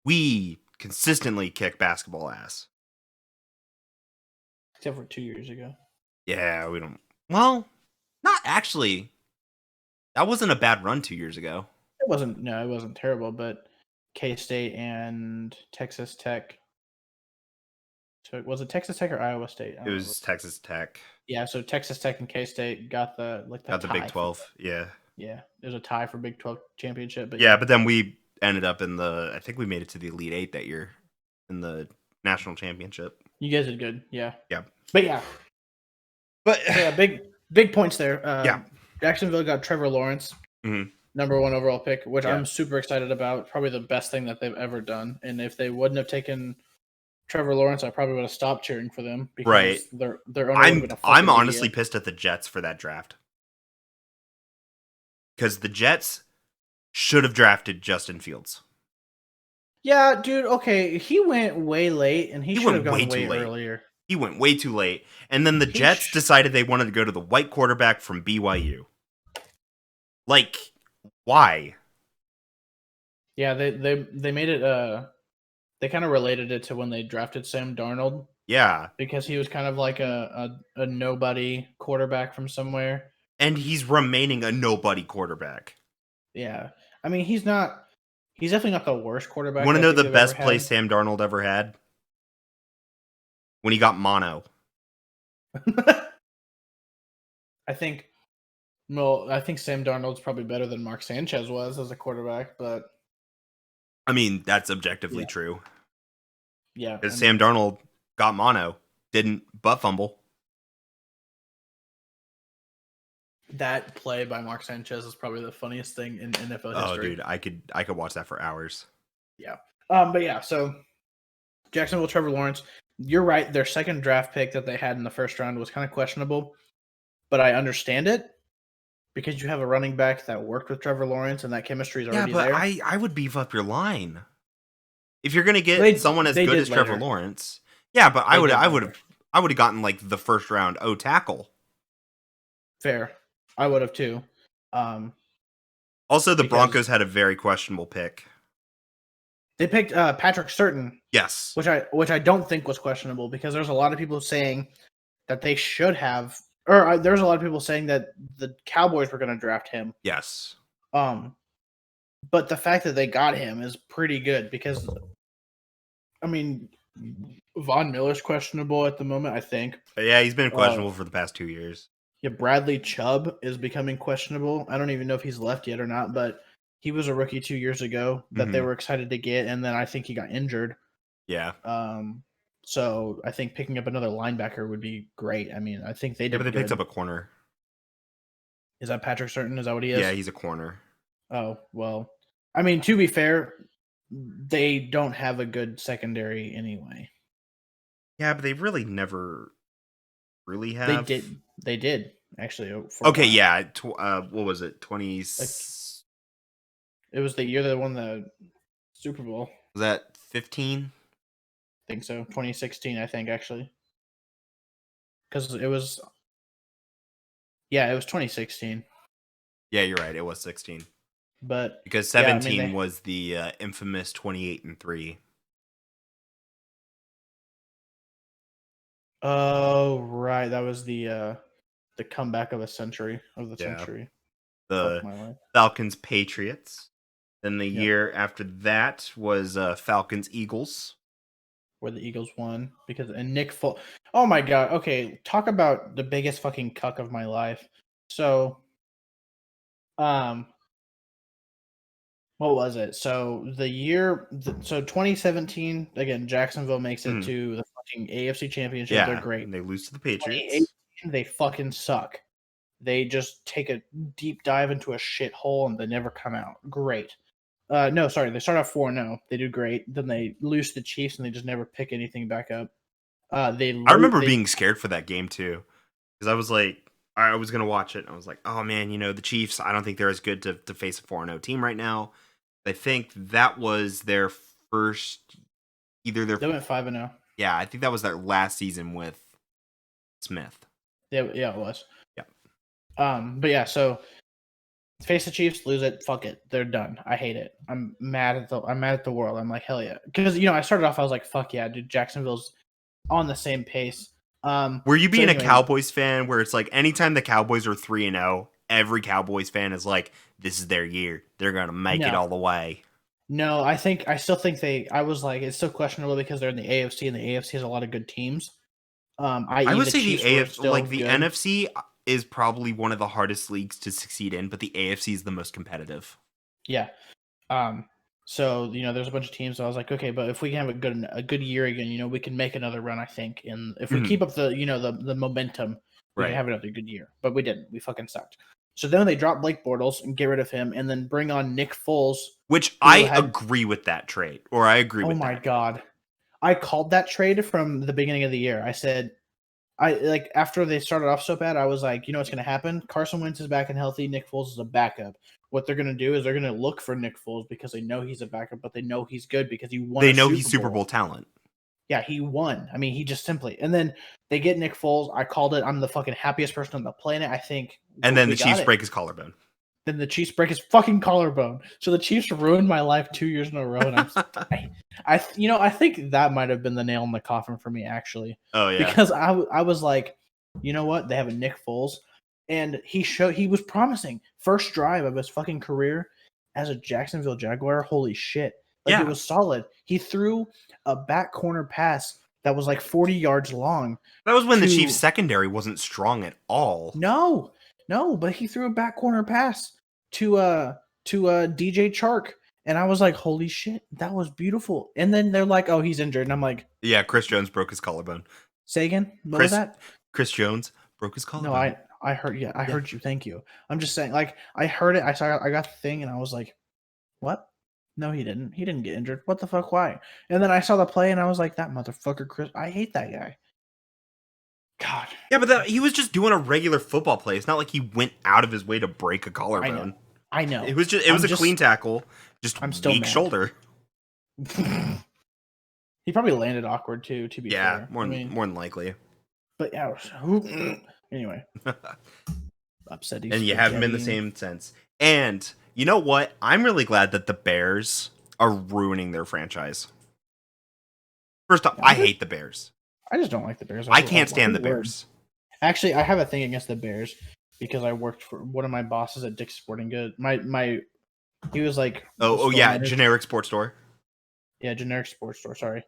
we consistently kick basketball ass. Except for 2 years ago. Yeah, we don't. Well, not actually. That wasn't a bad run 2 years ago. It wasn't terrible, but K State and Texas Tech. So was it Texas Tech or Iowa State? I It don't remember. was Texas Tech. Yeah, so Texas Tech and K State got the Got the Big tie. 12. Yeah. Yeah, there's a tie for Big 12 championship, but Yeah, but then we ended up in I think we made it to the Elite Eight that year in the national championship. you guys did good. Yeah. Yeah. But yeah. But Yeah, big points there. Yeah. Jacksonville got Trevor Lawrence, Mhm. #1 overall pick, which Yeah. I'm super excited about. Probably the best thing that they've ever done. And if they wouldn't have taken Trevor Lawrence, I probably would have stopped cheering for them because Right. their owner would have been a I'm fucking honestly idiot. pissed at the Jets for that draft. Because the Jets should have drafted Justin Fields. Yeah, dude. Okay, he went way late, and he He should have went way gone too way late. earlier. He went way too late. And then the He Jets decided they wanted to go to the white quarterback from BYU. Like, why? Yeah, they made it. They kind of related it to when they drafted Sam Darnold Yeah. because he was kind of like a nobody quarterback from somewhere. And he's remaining a nobody quarterback. Yeah, I mean he's not. He's definitely not the worst quarterback. Want to I know think the they've best ever play had. Sam Darnold ever had? When he got mono. I think. Well, I think Sam Darnold's probably better than Mark Sanchez was as a quarterback, but I mean, that's objectively Yeah. true. yeah, Because Sam mean, Darnold got mono, didn't butt fumble. that play by Mark Sanchez is probably the funniest thing in NFL Oh, history. dude, I could watch that for hours. Yeah. But yeah, so Jacksonville, Trevor Lawrence. You're right. Their second draft pick that they had in the first round was kind of questionable, but I understand it because you have a running back that worked with Trevor Lawrence and that chemistry is Yeah, already but there. I would beef up your line. If you're gonna get They- someone as they good did as Trevor later. Lawrence, yeah, but They did later. I would have gotten like the first round tackle. Fair. I would have too. Also, the because Broncos had a very questionable pick. they picked Patrick Surtain, Yes. which I don't think was questionable because there's a lot of people saying that they should have, or there's a lot of people saying that the Cowboys were going to draft him. Yes. But the fact that they got him is pretty good because, I mean, Von Miller's questionable at the moment, I think. Yeah, he's been questionable for the past 2 years. Yeah, Bradley Chubb is becoming questionable. I don't even know if he's left yet or not, but he was a rookie 2 years ago that they were excited to get, and then I think he got injured. Yeah. So I think picking up another linebacker would be great. I mean, I think they did. Yeah, but they good. picked up a corner. Is that Patrick Surtain? Is that what he is? Yeah, he's a corner. Oh, well. I mean, to be fair, they don't have a good secondary anyway. Yeah, but they really never really have. They did actually. Okay, yeah. What was it? 20. It was the year they won the Super Bowl. Was that 15? I think so. 2016, I think, actually. Because it was... Yeah, it was 2016. Yeah, you're right. It was 16. But because 17 was the infamous 28-3. Oh, right. That was the comeback of a century century. The Falcons Patriots. Then the year after that was Falcons Eagles, where the Eagles won and Nick Foles. Oh my god. Okay, talk about the biggest fucking cuck of my life. So, what was it? So so 2017 again, Jacksonville makes it to the fucking AFC Championship. Yeah, they're great. And they lose to the Patriots. They fucking suck. They just take a deep dive into a shithole and they never come out. Great. No, sorry. They start off 4-0. They do great. Then they lose to the Chiefs and they just never pick anything back up. I remember being scared for that game too, because I was like, I was gonna watch it. And I was like, oh man, the Chiefs. I don't think they're as good to face a 4-0 team right now. I think that was their first. They went 5-0. Yeah, I think that was their last season with Smith. Yeah, it was. Yeah. But yeah, so face the Chiefs, lose it, fuck it, they're done. I hate it. I'm mad at the world. I'm like, hell yeah, because I started off, I was like, fuck yeah, dude, Jacksonville's on the same pace. Were you being a Cowboys fan where it's like anytime the Cowboys are 3-0, every Cowboys fan is like, this is their year, they're gonna make it all the way? No, I still think I was like, it's still questionable because they're in the AFC and the AFC has a lot of good teams. I would say the AFC, like the good. NFC, is probably one of the hardest leagues to succeed in, but the AFC is the most competitive. Yeah. So there's a bunch of teams. So I was like, okay, but if we can have a good year again, we can make another run. I think, and if we keep up the the momentum, we can have another good year. But we didn't. We fucking sucked. So then they drop Blake Bortles and get rid of him, and then bring on Nick Foles, which I agree with that trade, or I agree with. Oh my god, I called that trade from the beginning of the year. I said, after they started off so bad, I was like, what's going to happen? Carson Wentz is back and healthy. Nick Foles is a backup. What they're going to do is they're going to look for Nick Foles because they know he's a backup, but they know he's good because he won. They know he's Super Bowl talent. Yeah, he won. I mean, he just simply. And then they get Nick Foles. I called it. I'm the fucking happiest person on the planet, I think. And then the Chiefs break his collarbone. Then the Chiefs break his fucking collarbone. So the Chiefs ruined my life 2 years in a row. And I think that might have been the nail in the coffin for me, actually. Oh yeah. Because I was like, you know what? They have a Nick Foles, and he was promising. First drive of his fucking career as a Jacksonville Jaguar. Holy shit! It was solid. He threw a back corner pass that was like 40 yards long. That was when the Chiefs secondary wasn't strong at all. No, but he threw a back corner pass to DJ Chark, and I was like, holy shit, that was beautiful. And then they're like, oh, he's injured, and I'm like, yeah, Chris Jones broke his collarbone. Say again? What was that? Chris Jones broke his collarbone. No, I heard. Yeah, I heard you. Thank you. I'm just saying, I heard it. I got the thing, and I was like, what? No, he didn't. He didn't get injured. What the fuck? Why? And then I saw the play, and I was like, that motherfucker, Chris. I hate that guy. God. Yeah, but he was just doing a regular football play. It's not like he went out of his way to break a collarbone. I know. It was a clean tackle. I'm still weak shoulder. He probably landed awkward too. To be fair, more than likely. But yeah. Anyway, upset. And you haven't been the same since. And You know what? I'm really glad that the Bears are ruining their franchise. First off, I hate the Bears. I just don't like the Bears. I can't stand the Bears. Actually, I have a thing against the Bears because I worked for one of my bosses at Dick's Sporting Goods. He was like Oh store yeah, manager. generic sports store. Yeah, generic sports store. Sorry.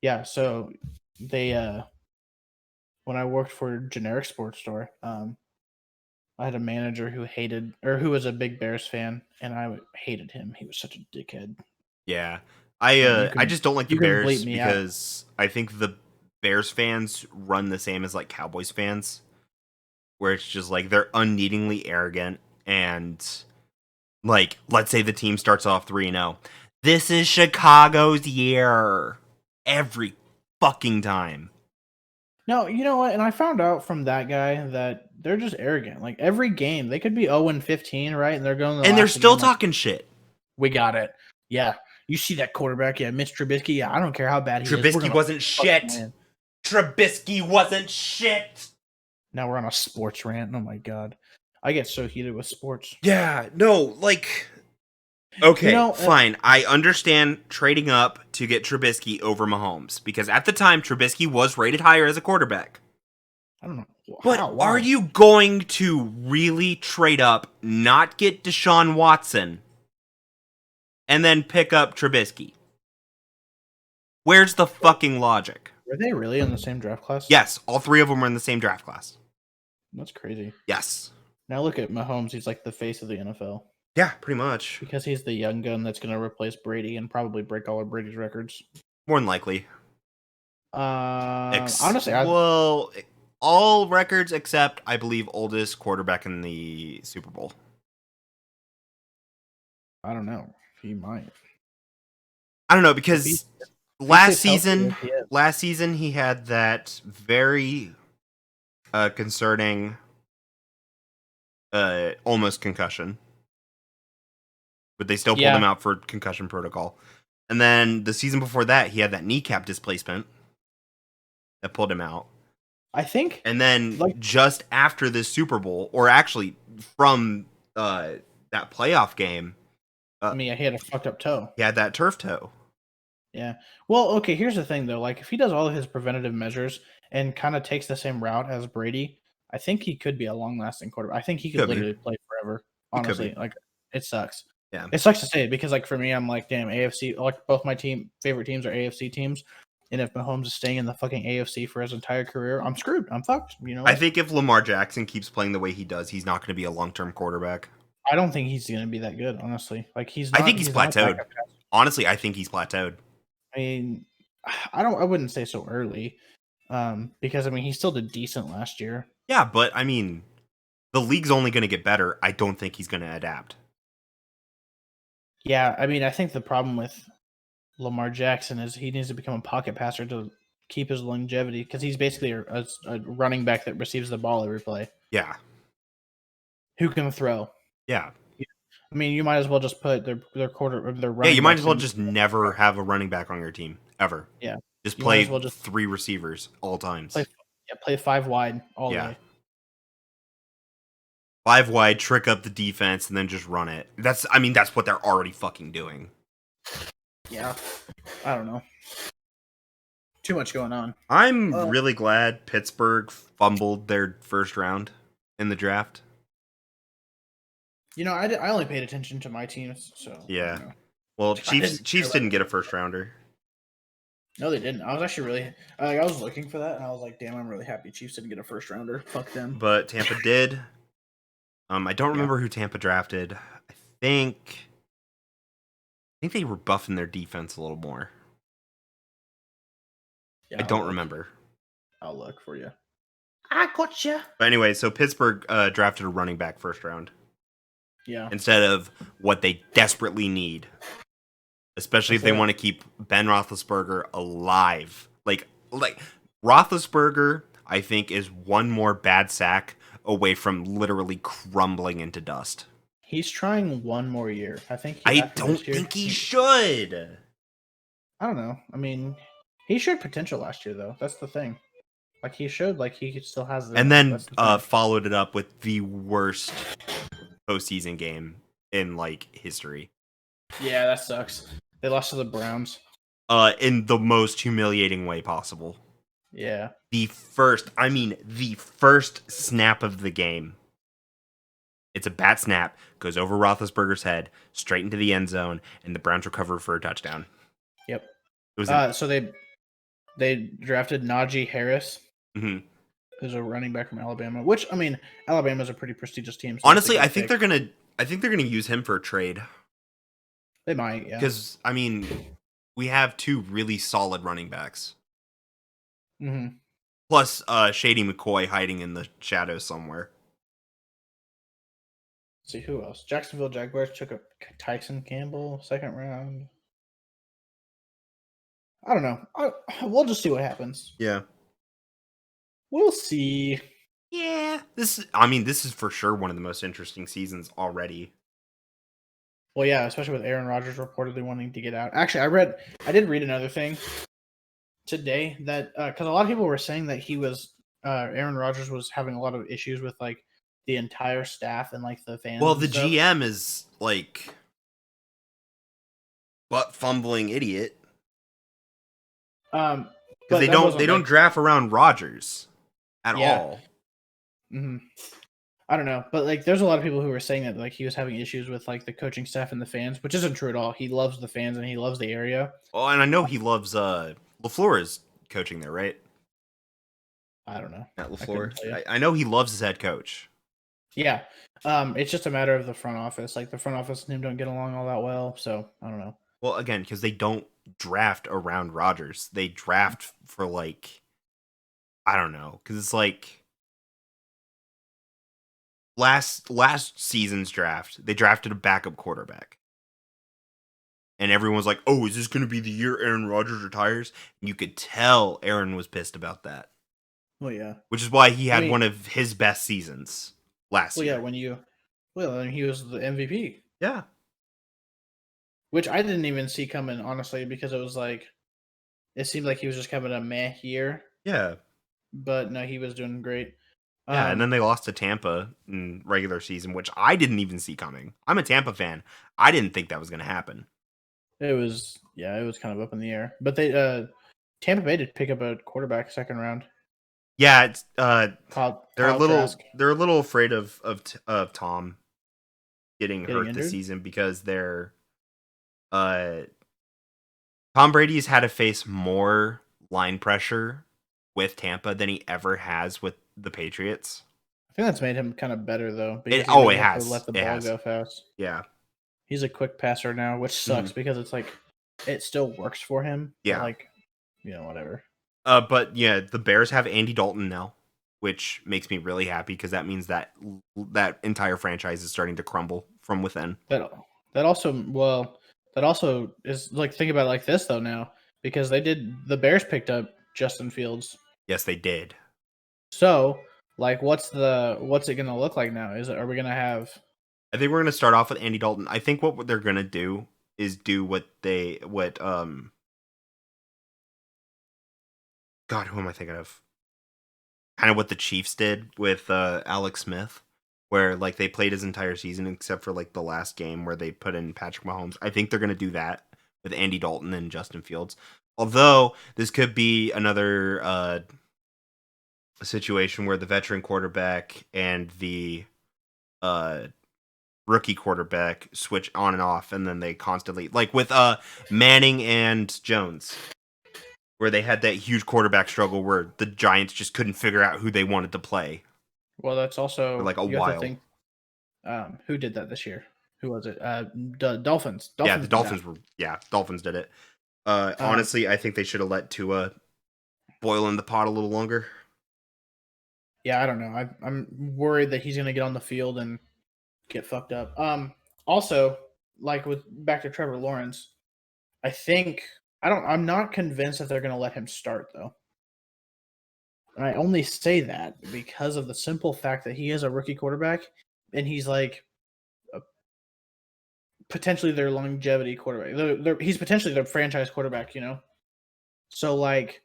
Yeah. So they when I worked for generic sports store, I had a manager who was a big Bears fan, and I hated him. He was such a dickhead. Yeah. And I just don't like the you can bleep Bears me out. because I think the Bears fans run the same as like Cowboys fans, where it's just like they're unneedingly arrogant and like let's say the team starts off 3-0. This is Chicago's year. Every fucking time. No, you know what? And I found out from that guy that they're just arrogant. Like every game, they could be 0-15, right? And they're going. And they're still talking shit. We got it. Yeah, you see that quarterback? Yeah, Mitch Trubisky. Yeah, I don't care how bad he is. Trubisky wasn't shit. Trubisky wasn't shit. Now we're on a sports rant. Oh my god, I get so heated with sports. Yeah, no, like. Okay, fine. I understand trading up to get Trubisky over Mahomes because at the time Trubisky was rated higher as a quarterback. I don't know. But are you going to really trade up, not get Deshaun Watson, and then pick up Trubisky? Where's the fucking logic? Were they really in the same draft class? Yes, all three of them were in the same draft class. That's crazy. Yes. Now look at Mahomes. He's like the face of the NFL. Yeah, pretty much. Because he's the young gun that's going to replace Brady and probably break all of Brady's records. More than likely. Honestly, all records except, I believe, oldest quarterback in the Super Bowl. I don't know. He might. I don't know because last season he had that very concerning almost concussion. But they still pulled him out for concussion protocol. And then the season before that, he had that kneecap displacement that pulled him out. I think. And then just after this Super Bowl, or actually from that playoff game, he had a fucked up toe. He had that turf toe. Yeah. Well, okay, here's the thing, though. Like, if he does all of his preventative measures and kind of takes the same route as Brady, I think he could be a long-lasting quarterback. I think he could literally play forever, honestly. Like, it sucks. Yeah. It sucks to say it because, like, for me, I'm like, damn, AFC, like, both my favorite teams are AFC teams. And if Mahomes is staying in the fucking AFC for his entire career, I'm screwed. I'm fucked. You know what? I think if Lamar Jackson keeps playing the way he does, he's not going to be a long-term quarterback. I don't think he's going to be that good, honestly. Like, he's not, I think he's plateaued. Honestly, I think he's plateaued. I mean, I wouldn't say so early. Because, I mean, he still did decent last year. Yeah, but, I mean, the league's only going to get better. I don't think he's going to adapt. Yeah, I mean, I think the problem with Lamar Jackson is he needs to become a pocket passer to keep his longevity because he's basically a running back that receives the ball every play. Yeah. Who can throw? Yeah. I mean, you might as well just put their running. Yeah, you might as well just never have a running back on your team ever. Yeah. Just play three receivers all times. Play 5 wide all day. 5 wide, trick up the defense, and then just run it. That's what they're already fucking doing. Yeah. I don't know. Too much going on. I'm really glad Pittsburgh fumbled their first round in the draft. You know, I only paid attention to my teams, so... Yeah. Well, Chiefs didn't get a first rounder. No, they didn't. I was actually really... I was looking for that, and I was like, damn, I'm really happy Chiefs didn't get a first rounder. Fuck them. But Tampa did. I don't remember who Tampa drafted. I think they were buffing their defense a little more. Yeah, I don't remember. I'll look for you. I gotcha. But anyway, so Pittsburgh drafted a running back first round. Yeah. Instead of what they desperately need. Especially if they want to keep Ben Roethlisberger alive. Like Roethlisberger, I think, is one more bad sack away from literally crumbling into dust. He's trying one more year. I don't think he should. I don't know. I mean, he showed potential last year, though. That's the thing. Like, he showed, like, he still has... And then followed it up with the worst postseason game in like history. Yeah, that sucks. They lost to the Browns. In the most humiliating way possible. Yeah. The first snap of the game. It's a bat snap, goes over Roethlisberger's head, straight into the end zone, and the Browns recover for a touchdown. Yep. It was So they drafted Najee Harris, mhm. who's a running back from Alabama. Which, I mean, Alabama's a pretty prestigious team. So Honestly, I think they're gonna use him for a trade. They might, yeah. Because I mean, we have two really solid running backs. Mm-hmm. Plus, Shady McCoy hiding in the shadows somewhere. Let's see who else. Jacksonville Jaguars took a Tyson Campbell 2nd round. I don't know. We'll just see what happens. Yeah. We'll see. Yeah. This is for sure one of the most interesting seasons already. Well, yeah, especially with Aaron Rodgers reportedly wanting to get out. Actually, I did read another thing today that because a lot of people were saying that Aaron Rodgers was having a lot of issues with like the entire staff and like the fans. Well, and the stuff. GM is like butt fumbling idiot. But they don't draft around Rodgers at all. Mm-hmm. I don't know, but like, there's a lot of people who were saying that like he was having issues with like the coaching staff and the fans, which isn't true at all. He loves the fans and he loves the area. Oh, and I know he loves LaFleur is coaching there, right? I don't know. At LaFleur, I know he loves his head coach. Yeah, it's just a matter of the front office. Like the front office and him don't get along all that well, so I don't know. Well, again, because they don't draft around Rodgers, they draft for like, I don't know, because it's like last season's draft, they drafted a backup quarterback. And everyone's like, oh, is this going to be the year Aaron Rodgers retires? And you could tell Aaron was pissed about that. Well, yeah. Which is why he had one of his best seasons last year. Yeah, he was the MVP. Yeah. Which I didn't even see coming, honestly, because it seemed like he was just having a meh year. Yeah. But no, he was doing great. Yeah, and then they lost to Tampa in regular season, which I didn't even see coming. I'm a Tampa fan. I didn't think that was going to happen. It was kind of up in the air. But Tampa Bay did pick up a quarterback 2nd round. Yeah, it's they're a little afraid of Tom getting hurt injured? this season because Tom Brady's had to face more line pressure with Tampa than he ever has with the Patriots. I think that's made him kind of better though. It has. Let the ball go fast. Yeah. He's a quick passer now, which sucks because it's like it still works for him. Yeah. Like, whatever. But yeah, the Bears have Andy Dalton now, which makes me really happy because that means that entire franchise is starting to crumble from within. That also is like, think about it like this though now, because the Bears picked up Justin Fields. Yes, they did. So, like, what's it gonna look like now? Are we gonna have? I think we're gonna start off with Andy Dalton. I think what they're gonna do is do God, who am I thinking of? Kind of what the Chiefs did with Alex Smith, where like they played his entire season except for like the last game where they put in Patrick Mahomes. I think they're gonna do that with Andy Dalton and Justin Fields. Although this could be another situation where the veteran quarterback and the rookie quarterback switch on and off, and then they constantly, like with Manning and Jones, where they had that huge quarterback struggle where the Giants just couldn't figure out who they wanted to play. Well, that's also for like a while. Who did that this year? Who was it? Dolphins. Yeah, the Dolphins Dolphins did it. Honestly, I think they should have let Tua boil in the pot a little longer. Yeah, I don't know. I'm worried that he's going to get on the field and get fucked up. Also, like back to Trevor Lawrence, I'm not convinced that they're going to let him start though. And I only say that because of the simple fact that he is a rookie quarterback and he's like potentially their longevity quarterback. He's potentially their franchise quarterback, So like,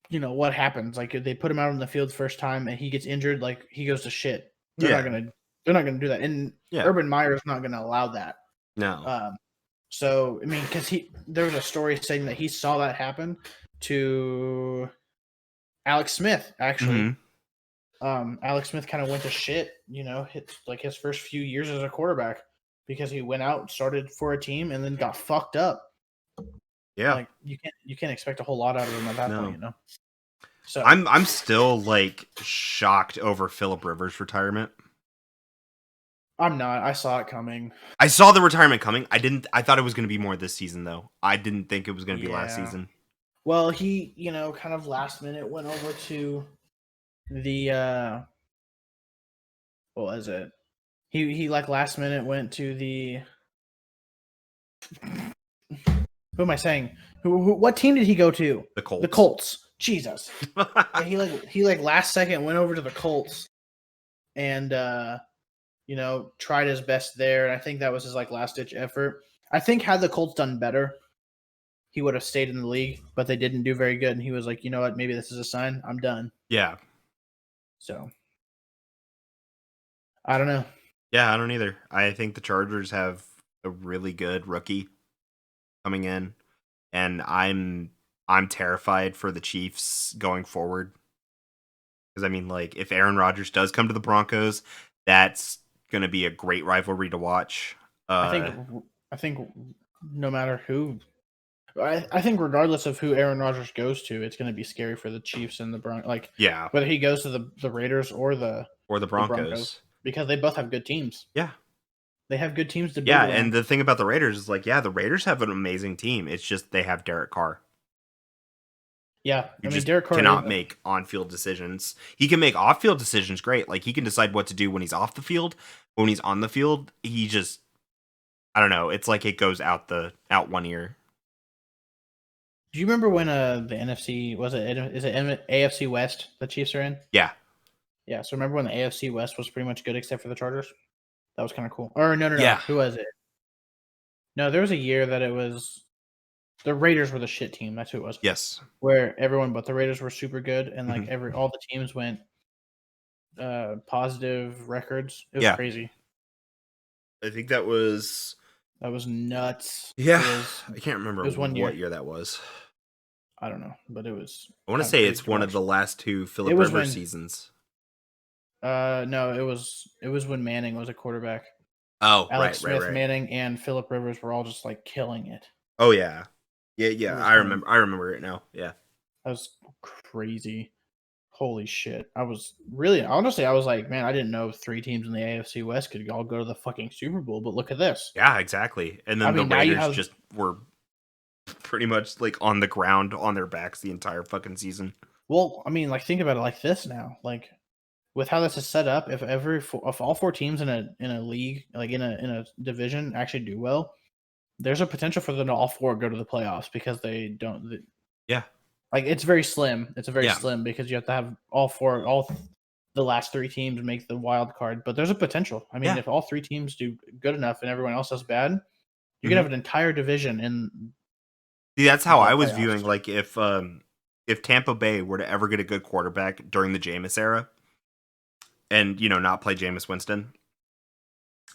what happens? Like they put him out on the field first time and he gets injured, like he goes to shit. They're not gonna They're not going to do that, and Yeah. Urban Meyer's not going to allow that. No. So I mean, because there was a story saying that he saw that happen to Alex Smith actually. Mhm. Alex Smith kind of went to shit, his first few years as a quarterback because he went out, started for a team, and then got fucked up. Yeah. Like you can't expect a whole lot out of him at that point, So I'm still like shocked over Philip Rivers' retirement. I'm not. I saw it coming. I saw the retirement coming. I thought it was going to be more this season though. I didn't think it was going to be last Yeah. season. Well, he, kind of last minute went over to the what was it? He like last minute went to the who am I saying? What team did he go to? The Colts. The Colts. Jesus. Yeah, he last second went over to the Colts and tried his best there. And I think that was his last ditch effort. I think had the Colts done better, he would have stayed in the league, but they didn't do very good. And he was like, you know what? Maybe this is a sign. I'm done. Yeah. So I don't know. Yeah, I don't either. I think the Chargers have a really good rookie coming in, and I'm terrified for the Chiefs going forward. Because I mean, like, if Aaron Rodgers does come to the Broncos, that's going to be a great rivalry to watch. I think no matter who, I think regardless of who Aaron Rodgers goes to, it's going to be scary for the Chiefs and the Broncos. Like, yeah, whether he goes to the Raiders or the Broncos, because they both have good teams. Yeah, they have good teams to build. Yeah, around. And the thing about the Raiders is like, yeah, the Raiders have an amazing team. It's just they have Derek Carr. Yeah, I mean, Derek Carr cannot make on-field decisions. He can make off-field decisions great. Like, he can decide what to do when he's off the field. When he's on the field, he just, I don't know. It's like it goes out one ear. Do you remember when the NFC is it AFC West the Chiefs are in? Yeah. Yeah. So remember when the AFC West was pretty much good except for the Chargers? That was kind of cool. Or no. Yeah. Who was it? No, there was a year that it was the Raiders were the shit team. That's who it was. Yes. Where everyone but the Raiders were super good, and like all the teams went positive records. It was crazy. I think that was nuts. Yeah, I can't remember what year that was. I don't know, but it was. I want to say it's one of the last two Philip Rivers seasons. No, it was when Manning was a quarterback. Oh, Alex right. Smith, Manning, and Philip Rivers were all just like killing it. Oh yeah. I remember it now. Yeah, that was crazy. Holy shit! I was like, man, I didn't know 3 teams in the AFC West could all go to the fucking Super Bowl. But look at this. Yeah, exactly. And then the Raiders just were pretty much like on the ground on their backs the entire fucking season. Well, I mean, like think about it like this now, like with how this is set up, if all 4 teams in a league, like in a division, actually do well, there's a potential for them to all 4 go to the playoffs because they don't. Yeah, like it's very slim. It's a very slim because you have to have all the last 3 teams make the wild card. But there's a potential. I mean, if all 3 teams do good enough and everyone else does bad, you could have an entire division in. See, that's how I was viewing. Like if Tampa Bay were to ever get a good quarterback during the Jameis era, and not play Jameis Winston,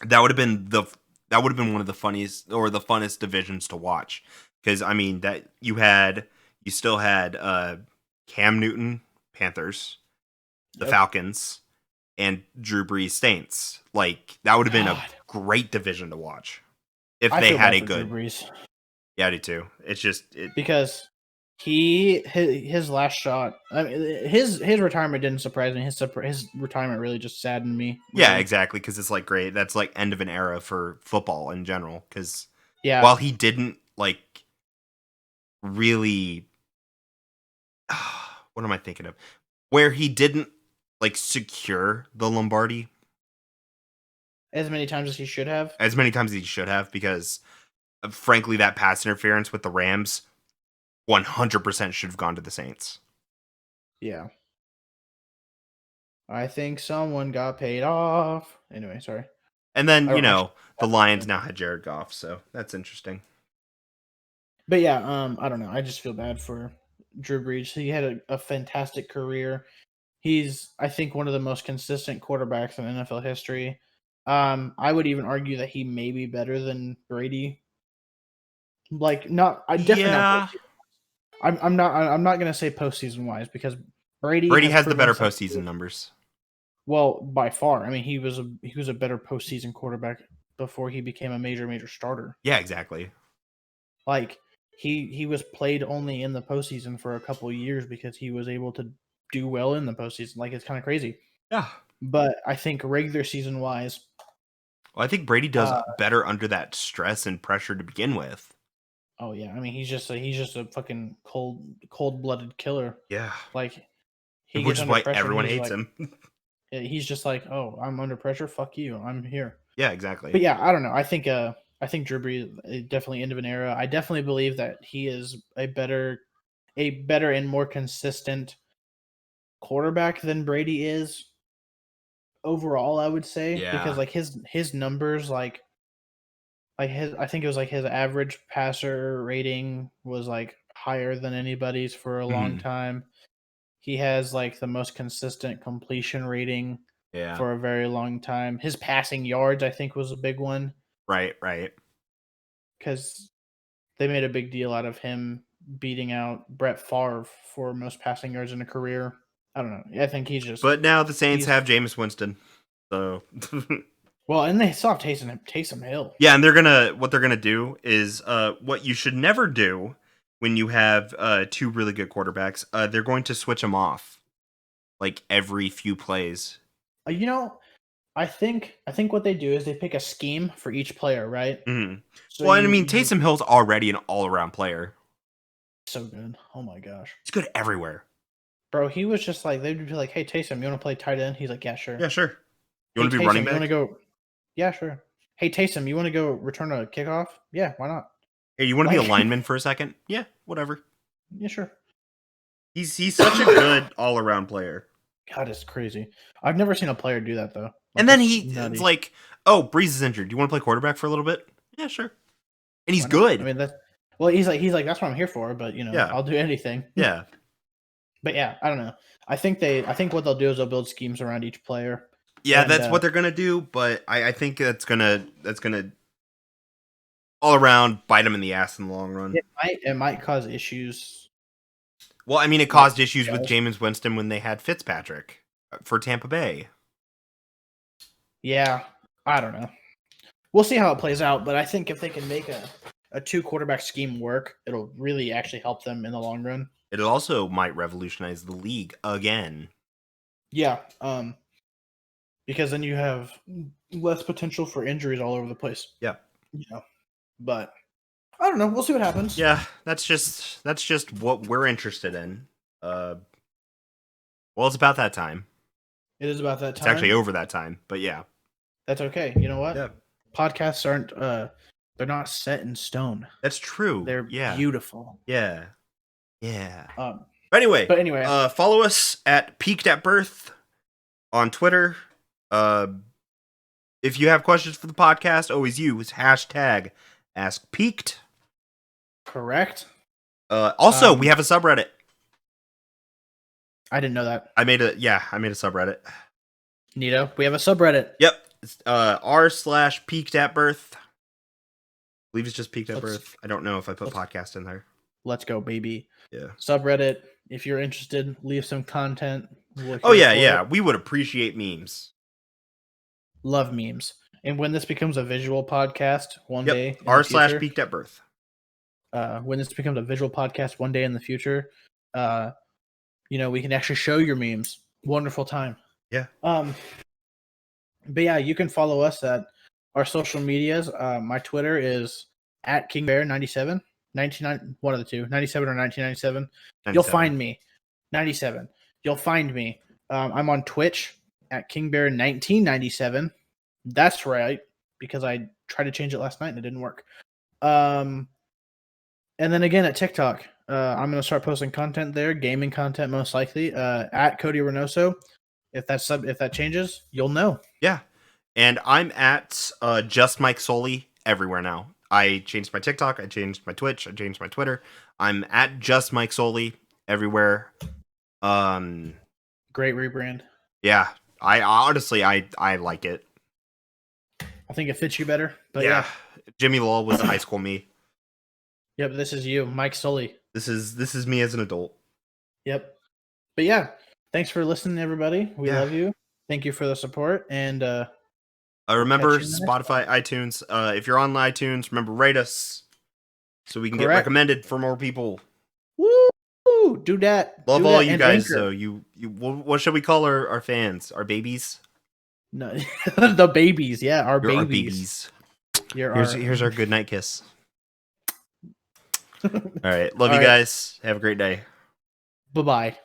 that would have been one of the funniest or the funnest divisions to watch. Because I mean that you still had Cam Newton Panthers, the Falcons, and Drew Brees Saints. Like that would have been a great division to watch if they had a good. Drew Brees. Yeah, I do too. It's just because his last shot. I mean, his retirement didn't surprise me. His retirement really just saddened me. Really. Yeah, exactly. Because it's like great. That's like end of an era for football in general. Because while he didn't like really, what am I thinking of? Where he didn't like secure the Lombardi as many times as he should have. Because frankly, that pass interference with the Rams 100% should have gone to the Saints. Yeah. I think someone got paid off. Anyway, sorry. And then, the Lions now had Jared Goff, so that's interesting. But yeah, I don't know. I just feel bad for Drew Brees. He had a fantastic career. He's, I think, one of the most consistent quarterbacks in NFL history. I would even argue that he may be better than Brady. Like, not I definitely not Yeah. postseason. I'm not gonna say postseason wise because Brady Brady has has the proven better himself. postseason numbers. Well, by far. I mean, he was a better postseason quarterback before he became a major starter. Yeah, exactly. Like he was played only in the postseason for a couple of years because he was able to do well in the postseason. Like, it's kind of crazy. Yeah. But I think regular season wise, Well, I think Brady does uh, better under that stress and pressure to begin with. oh yeah, I mean he's just a fucking cold blooded killer. Yeah. Like, he Which gets is under why pressure and everyone he's hates like him. he's just like, oh, I'm under pressure. Fuck you. I'm here. Yeah, exactly. But yeah, I don't know. I think Drew Brees is definitely end of an era. I definitely believe that he is a better and more consistent quarterback than Brady is overall. I would say because Yeah. like his numbers like his I think it was like his average passer rating was like higher than anybody's for a long Mhm. time. He has like the most consistent completion rating Yeah. for a very long time. His passing yards, I think, was a big one Right. because they made a big deal out of him beating out Brett Favre for most passing yards in a career. I don't know. I think But now the Saints he's have Jameis Winston. So well, and they saw Taysom Hill. yeah, and what they're gonna do is what you should never do when you have two really good quarterbacks. They're going to switch them off like every few plays. You know, I think what they do is they pick a scheme for each player, right? Mhm. So Well, and I you mean you Taysom Hill's already an all-around player. so good. Oh my gosh. He's good everywhere. Bro, he was just like they'd be like, "Hey Taysom, you want to play tight end?" He's like, "Yeah, sure." Yeah, sure. You "Hey want to be running Taysom, you want to back? go?" "Yeah, sure." "Hey Taysom, you want to go return a kickoff?" "Yeah, why not?" Hey, you want to be a Like, lineman for a second? Yeah, whatever. yeah, sure. He's such a good all-around player. God, it's crazy. I've never seen a player do that though. Like, And then that's it's nutty. like, oh, Breeze is injured. Do you want to play quarterback for a little bit? Yeah, sure. And he's Why not? I good. mean, that's well, he's like that's what I'm here for, but Yeah, I'll do anything. yeah, But yeah, I don't know. I think what they'll do is they'll build schemes around each player, yeah. and That's what they're gonna do. But I think that's gonna all around bite him in the ass in the long run. it might cause issues. Well, I mean, it Like, caused issues with Jameis Winston when they had Fitzpatrick for Tampa Bay. yeah, I don't know. We'll see how it plays out, but I think if they can make a two quarterback scheme work, it'll really actually help them in the long run. It also might revolutionize the league again. Yeah, because then you have less potential for injuries all over the place. Yeah, But I don't know. We'll see what happens. yeah. That's just what we're interested in. Well, it's about that time. It is about that It's time. actually over that time, but yeah. That's okay. You know what? Yeah. Podcasts aren't they're not set in stone. That's true. They're Yeah. beautiful. Yeah. Yeah. Um But but anyway, follow us at PeakedatBirth on Twitter. Uh, if you have questions for the podcast, always use hashtag AskPeaked. correct. Also, we have a subreddit. I didn't know that. I made a subreddit. Neato. We have a subreddit. Yep. It's, r/peakedатbirth. I believe it's just PeakedatBirth. I don't know if I put podcast in there. Let's go, baby. Yeah. Subreddit. If you're interested, leave some content. Oh yeah. We would appreciate memes. Love memes. And when this becomes a visual podcast one day, r/peakedatbirth. When this becomes a visual podcast one day in the future, we can actually show your memes. Wonderful time. Yeah. But yeah, you can follow us at our social medias. My Twitter is at KingBear97. 99, one of the two, 97 or 1997. 97. You'll find me. 97. You'll find me. I'm on Twitch at KingBear1997. That's right, because I tried to change it last night and it didn't work. And then again at TikTok, I'm going to start posting content there, gaming content most likely, at Cody Reynoso. If that changes, you'll know. Yeah. And I'm at just Mike Soley everywhere now. I changed my TikTok, I changed my Twitch, I changed my Twitter. I'm at just Mike Soley everywhere. Great rebrand. Yeah. I honestly I like it. I think it fits you better. But yeah. Jimmy Law was high school me. Yep, this is you, Mike Sully. This is me as an adult. Yep. But yeah, thanks for listening, everybody. We Yeah. love you. Thank you for the support. And remember catch you in the next Spotify, iTunes. If you're on iTunes, remember rate us so we can get Correct. recommended for more people. Woo! Do that. Love Do all that. you And guys. Anchor. So what should we call our fans? Our babies? No, the babies. Yeah, our You're babies. our babies. Here's our good night kiss. All right. Love you guys. Have a great day. Bye-bye.